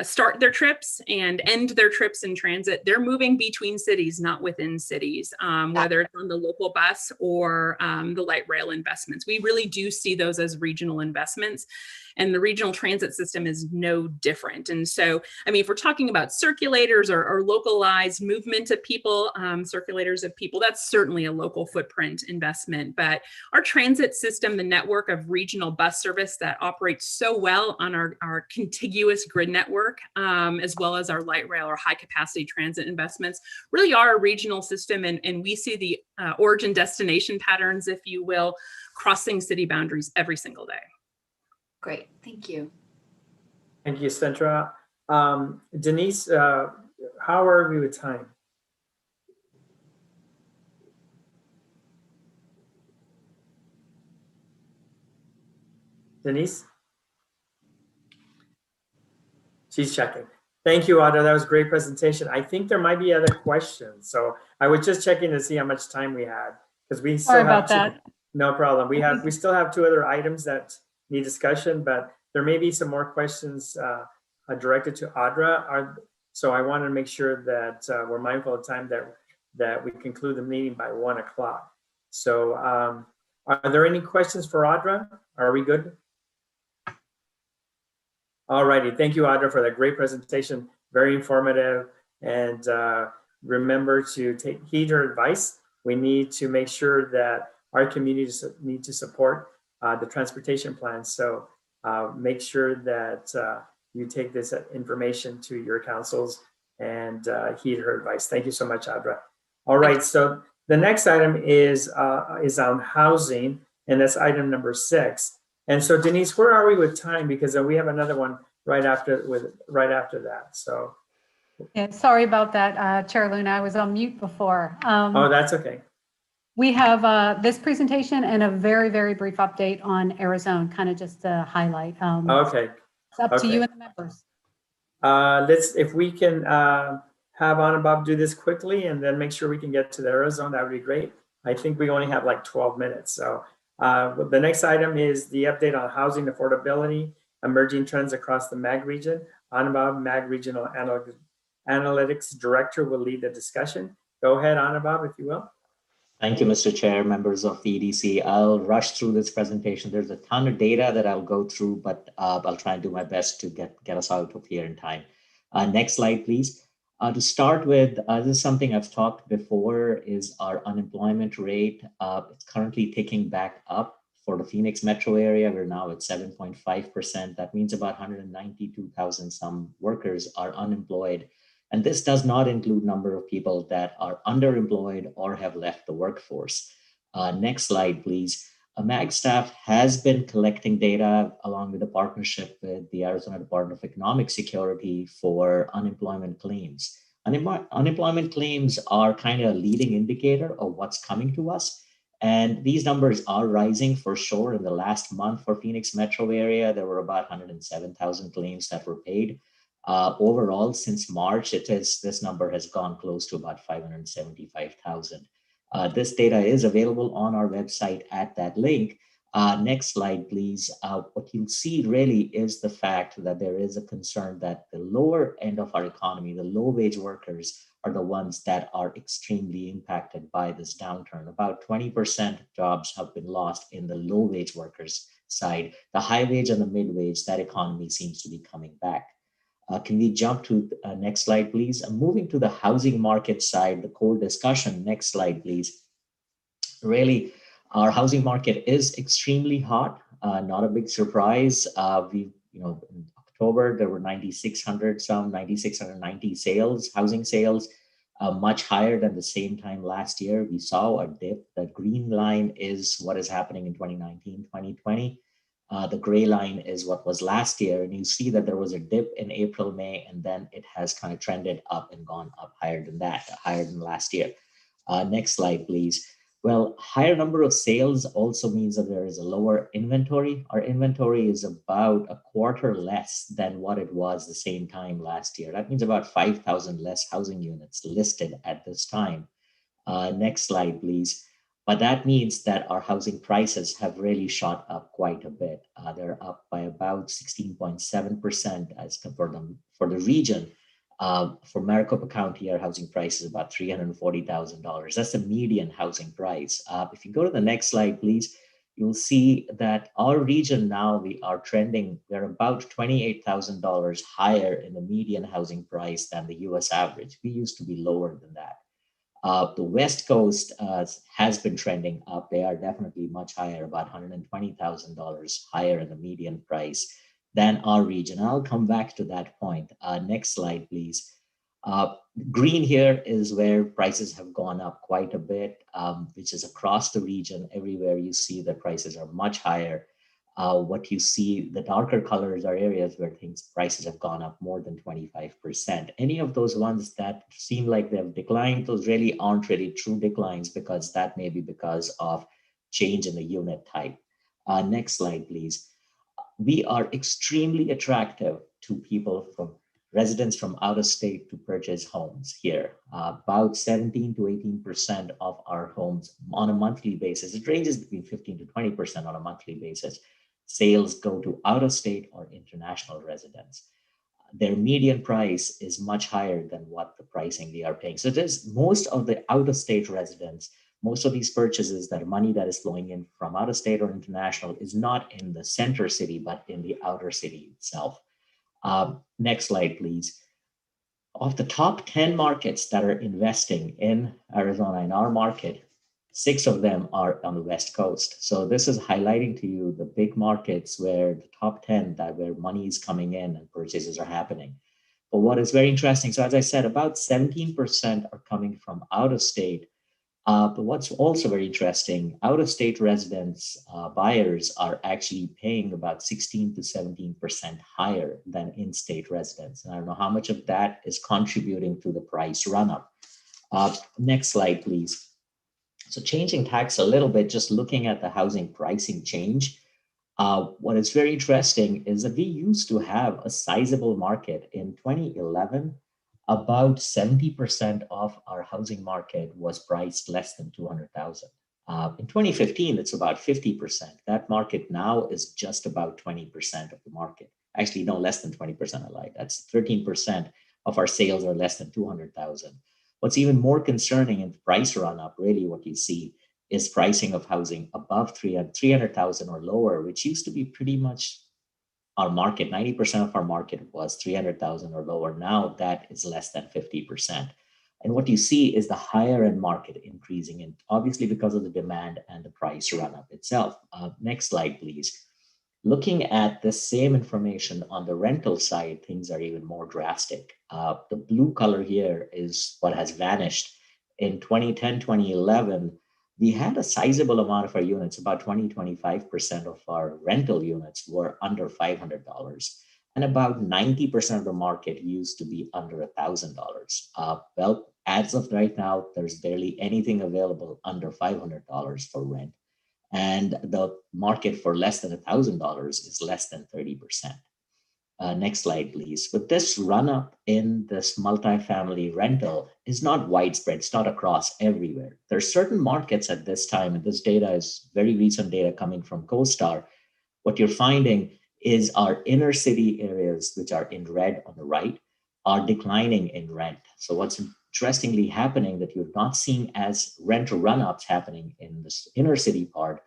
Speaker 13: start their trips and end their trips in transit, they're moving between cities, not within cities, whether it's on the local bus or the light rail investments. We really do see those as regional investments, and the regional transit system is no different. And so, I mean, if we're talking about circulators or localized movement of people, circulators of people, that's certainly a local footprint investment. But our transit system, the network of regional bus service that operates so well on our contiguous grid network, as well as our light rail or high capacity transit investments, really are a regional system. And we see the origin destination patterns, if you will, crossing city boundaries every single day.
Speaker 15: Great, thank you.
Speaker 1: Thank you, Centra. Denise, how are we with time? Denise? She's checking. Thank you, Audra. That was a great presentation. I think there might be other questions. So I was just checking to see how much time we had, because we still have that. No problem. We still have 2 other items that need discussion, but there may be some more questions directed to Audra. So I want to make sure that we're mindful of time, that we conclude the meeting by 1 o'clock. So are there any questions for Audra? Are we good? All righty. Thank you, Audra, for that great presentation. Very informative. And remember to take heed her advice. We need to make sure that our communities need to support the transportation plan. So make sure that you take this information to your councils and heed her advice. Thank you so much, Audra. All right, so the next item is on housing, and that's item number 6. And so Denise, where are we with time? Because we have another one right after that. So
Speaker 2: yeah, sorry about that, Chair Luna. I was on mute before.
Speaker 1: Oh, that's okay.
Speaker 2: We have this presentation and a very, very brief update on Arizona, kind of just to highlight.
Speaker 1: Okay.
Speaker 2: It's up to you and the members.
Speaker 1: If we can have Anubhav do this quickly and then make sure we can get to the Arizona, that would be great. I think we only have like 12 minutes. So the next item is the update on housing affordability, emerging trends across the MAG region. Anubhav, MAG Regional Analytics Director, will lead the discussion. Go ahead, Anubhav, if you will.
Speaker 16: Thank you, Mr. Chair, members of the EDC. I'll rush through this presentation. There's a ton of data that I'll go through, but I'll try and do my best to get us out of here in time. Next slide, please. To start with, this is something I've talked before, is our unemployment rate. It's currently ticking back up for the Phoenix metro area. We're now at 7.5%. That means about 192,000 some workers are unemployed. And this does not include number of people that are underemployed or have left the workforce. Next slide, please. MAG staff has been collecting data along with a partnership with the Arizona Department of Economic Security for unemployment claims. Unemployment claims are kind of a leading indicator of what's coming to us. And these numbers are rising for sure. In the last month for Phoenix metro area, there were about 107,000 claims that were paid. Overall, since March, this number has gone close to about 575,000. This data is available on our website at that link. Next slide, please. What you'll see really is the fact that there is a concern that the lower end of our economy, the low wage workers, are the ones that are extremely impacted by this downturn. About 20% of jobs have been lost in the low wage workers side. The high wage and the mid wage, that economy seems to be coming back. Can we jump to next slide, please? Moving to the housing market side, the core discussion. Next slide, please. Really, our housing market is extremely hot. Not a big surprise. In October, there were 9,690 sales, housing sales, much higher than the same time last year. We saw a dip. The green line is what is happening in 2019, 2020. The gray line is what was last year. And you see that there was a dip in April, May, and then it has kind of trended up and gone up higher than that, higher than last year. Next slide, please. Well, higher number of sales also means that there is a lower inventory. Our inventory is about a quarter less than what it was the same time last year. That means about 5,000 less housing units listed at this time. Next slide, please. But that means that our housing prices have really shot up quite a bit. They're up by about 16.7% as compared to for the region. For Maricopa County, our housing price is about $340,000. That's the median housing price. If you go to the next slide, please, you'll see that our region now, we are trending, we're about $28,000 higher in the median housing price than the US average. We used to be lower than that. The West Coast has been trending up. They are definitely much higher, about $120,000 higher in the median price than our region. I'll come back to that point. Next slide, please. Green here is where prices have gone up quite a bit, which is across the region. Everywhere you see the prices are much higher. What you see, the darker colors are areas where prices have gone up more than 25%. Any of those ones that seem like they've declined, those really aren't really true declines, because that may be because of change in the unit type. Next slide, please. We are extremely attractive to people from residents from out of state to purchase homes here. About 17 to 18% of our homes on a monthly basis, it ranges between 15 to 20% on a monthly basis, sales go to out of state or international residents. Their median price is much higher than what the pricing they are paying. So there's most of the out of state residents, most of these purchases, that money that is flowing in from out of state or international is not in the center city, but in the outer city itself. Next slide, please. Of the top 10 markets that are investing in Arizona, in our market, 6 of them are on the West Coast. So this is highlighting to you the big markets where the top 10, that where money is coming in and purchases are happening. But what is very interesting, so as I said, about 17% are coming from out of state. But what's also very interesting, out-of-state residents, buyers are actually paying about 16 to 17% higher than in-state residents. And I don't know how much of that is contributing to the price run-up. Next slide, please. So changing tax a little bit, just looking at the housing pricing change. What is very interesting is that we used to have a sizable market in 2011. About 70% of our housing market was priced less than $200,000. In 2015, it's about 50%. That market now is just about 20% of the market. Actually, no, less than 20%, I lied. That's 13% of our sales are less than $200,000. What's even more concerning in the price run up, really what you see is pricing of housing above 300,000 or lower, which used to be pretty much our market. 90% of our market was 300,000 or lower. Now that is less than 50%. And what you see is the higher end market increasing, and obviously because of the demand and the price run up itself. Next slide, please. Looking at the same information on the rental side, things are even more drastic. The blue color here is what has vanished. In 2010, 2011, we had a sizable amount of our units, about 20-25% of our rental units were under $500. And about 90% of the market used to be under $1,000. Well, as of right now, there's barely anything available under $500 for rent. And the market for less than $1,000 is less than 30%. Next slide, please. But this run up in this multifamily rental is not widespread. It's not across everywhere. There are certain markets at this time, and this data is very recent data coming from CoStar. What you're finding is our inner city areas, which are in red on the right, are declining in rent. So what's interestingly happening that you're not seeing as rental run-ups happening in this inner city part.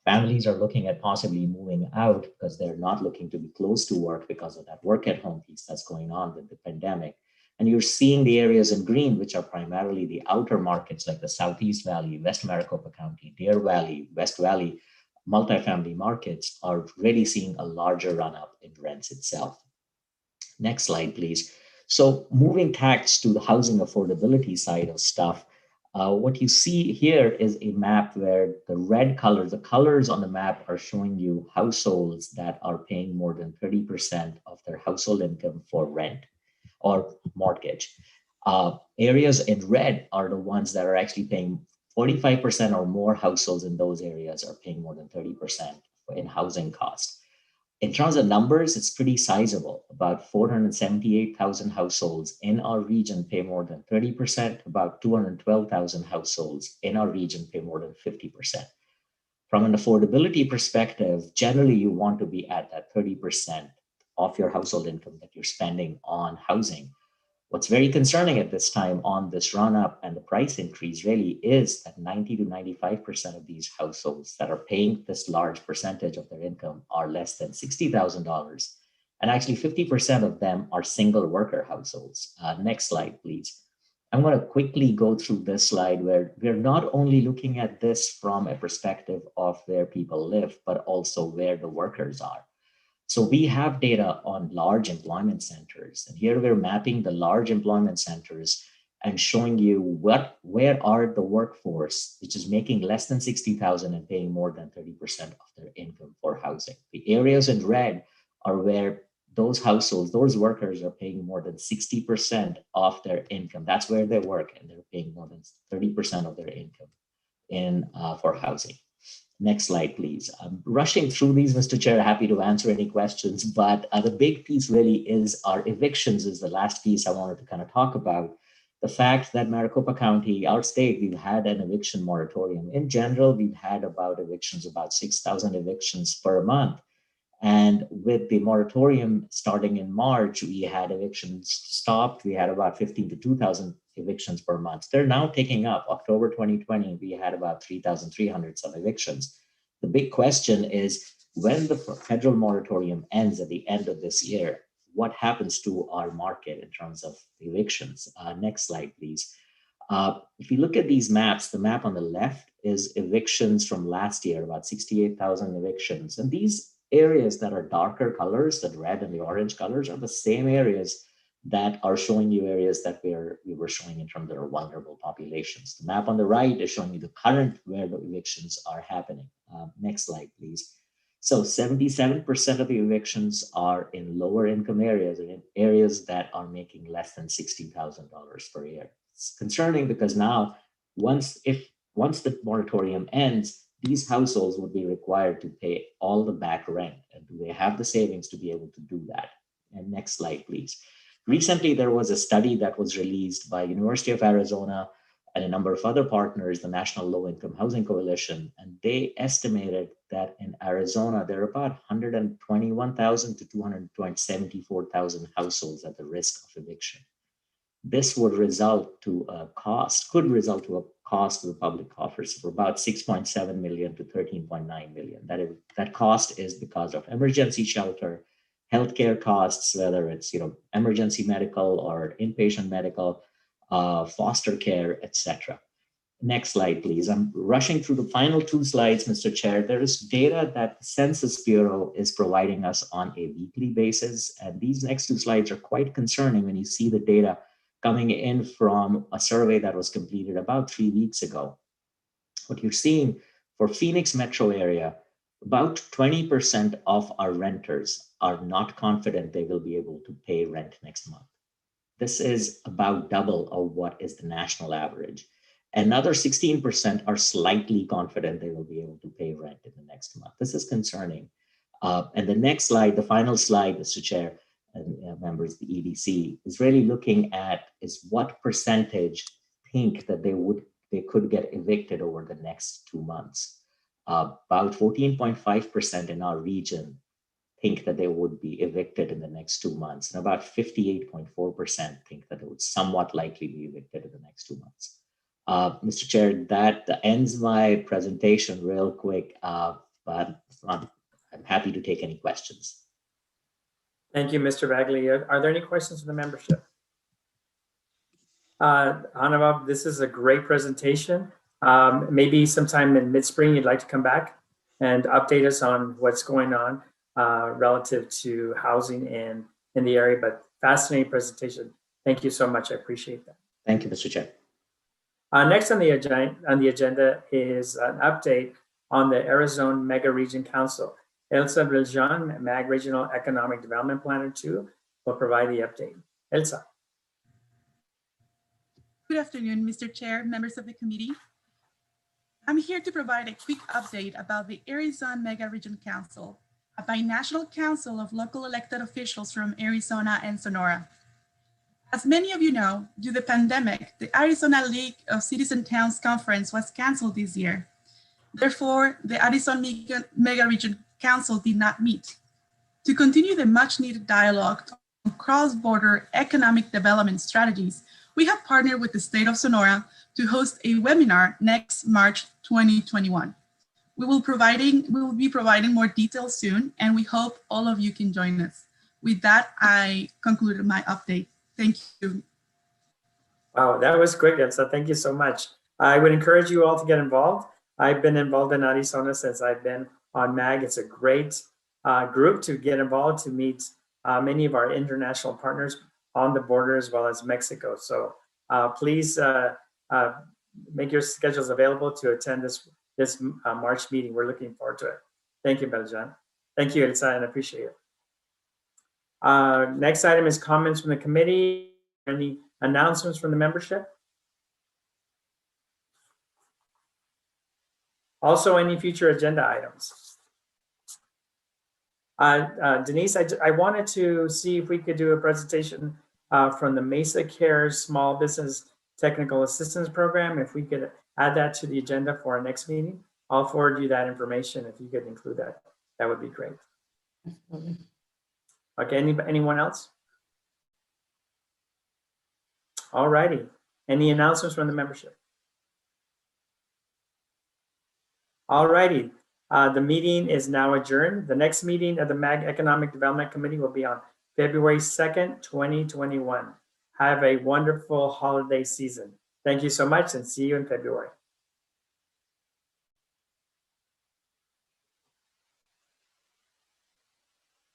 Speaker 16: Families are looking at possibly moving out because they're not looking to be close to work because of that work at home piece that's going on with the pandemic. And you're seeing the areas in green, which are primarily the outer markets like the Southeast Valley, West Maricopa County, Deer Valley, West Valley, multifamily markets are really seeing a larger run up in rents itself. Next slide, please. So moving tax to the housing affordability side of stuff, what you see here is a map where the red colors, the colors on the map are showing you households that are paying more than 30% of their household income for rent or mortgage. Areas in red are the ones that are actually paying 45% or more. Households in those areas are paying more than 30% in housing costs. In terms of numbers, it's pretty sizable. About 478,000 households in our region pay more than 30%. About 212,000 households in our region pay more than 50%. From an affordability perspective, generally you want to be at that 30% of your household income that you're spending on housing. What's very concerning at this time on this run up and the price increase really is that 90 to 95% of these households that are paying this large percentage of their income are less than $60,000. And actually 50% of them are single worker households. Next slide, please. I'm going to quickly go through this slide where we're not only looking at this from a perspective of where people live, but also where the workers are. So we have data on large employment centers, and here we're mapping the large employment centers and showing you where are the workforce, which is making less than 60,000 and paying more than 30% of their income for housing. The areas in red are where those households, those workers are paying more than 60% of their income. That's where they work, and they're paying more than 30% of their income for housing. Next slide, please. I'm rushing through these, Mr. Chair, happy to answer any questions, but the big piece really is our evictions is the last piece I wanted to kind of talk about. The fact that Maricopa County, our state, we've had an eviction moratorium. In general, we've had about 6,000 evictions per month. And with the moratorium starting in March, we had evictions stopped. We had about 15 to 2,000 evictions per month. They're now taking up. October 2020, we had about 3,300 some evictions. The big question is when the federal moratorium ends at the end of this year, what happens to our market in terms of evictions? Next slide, please. If you look at these maps, the map on the left is evictions from last year, about 68,000 evictions. And these areas that are darker colors, the red and the orange colors, are the same areas that are showing you areas that we were showing in terms of our vulnerable populations. The map on the right is showing you the current where the evictions are happening. Next slide, please. So 77% of the evictions are in lower income areas and in areas that are making less than $60,000 per year. It's concerning because now once the moratorium ends, these households would be required to pay all the back rent. And do they have the savings to be able to do that? And next slide, please. Recently, there was a study that was released by University of Arizona and a number of other partners, the National Low Income Housing Coalition, and they estimated that in Arizona, there are about 121,000 to 274,000 households at the risk of eviction. This would result to a cost, could result to a cost to the public coffers for about 6.7 million to 13.9 million. That cost is because of emergency shelter, healthcare costs, whether it's emergency medical or inpatient medical, foster care, etc. Next slide, please. I'm rushing through the final two slides, Mr. Chair. There is data that the Census Bureau is providing us on a weekly basis, and these next two slides are quite concerning when you see the data coming in from a survey that was completed about 3 weeks ago. What you're seeing for Phoenix metro area, about 20% of our renters are not confident they will be able to pay rent next month. This is about double of what is the national average. Another 16% are slightly confident they will be able to pay rent in the next month. This is concerning. And the next slide, the final slide, Mr. Chair and members of the EDC, is really looking at is what percentage think that they could get evicted over the next 2 months. About 14.5% in our region think that they would be evicted in the next 2 months, and about 58.4% think that they would somewhat likely be evicted in the next 2 months. Mr. Chair, that ends my presentation real quick, but I'm happy to take any questions.
Speaker 1: Thank you, Mr. Bagley. Are there any questions from the membership? Anubhav, this is a great presentation. Maybe sometime in mid-spring, you'd like to come back and update us on what's going on relative to housing in the area, but fascinating presentation. Thank you so much. I appreciate that.
Speaker 16: Thank you, Mr. Chair.
Speaker 1: Next on the agenda is an update on the Arizona Mega Region Council. Elsa Viljan, MAG Regional Economic Development Planner 2, will provide the update. Elsa.
Speaker 17: Good afternoon, Mr. Chair, members of the committee. I'm here to provide a quick update about the Arizona Mega Region Council, a binational council of local elected officials from Arizona and Sonora. As many of you know, due to the pandemic, the Arizona League of Cities and Towns Conference was canceled this year. Therefore, the Arizona Mega Region Council did not meet. To continue the much needed dialogue on cross-border economic development strategies, we have partnered with the state of Sonora to host a webinar next March 2021. We will be providing more details soon, and we hope all of you can join us. With that, I concluded my update. Thank you.
Speaker 1: Wow, that was quick, Elsa. Thank you so much. I would encourage you all to get involved. I've been involved in Arizona since I've been on MAG. It's a great group to get involved, to meet many of our international partners on the border as well as Mexico. So please make your schedules available to attend this March meeting. We're looking forward to it. Thank you, Beljan. Thank you, Elsa, and I appreciate it. Next item is comments from the committee. Any announcements from the membership? Also, any future agenda items? Denise, I wanted to see if we could do a presentation from the Mesa Cares Small Business Technical Assistance Program. If we could add that to the agenda for our next meeting, I'll forward you that information. If you could include that, that would be great.
Speaker 2: Absolutely.
Speaker 1: Okay, anyone else? All righty. Any announcements from the membership? All righty. The meeting is now adjourned. The next meeting of the MAG Economic Development Committee will be on February 2nd, 2021. Have a wonderful holiday season. Thank you so much and see you in February.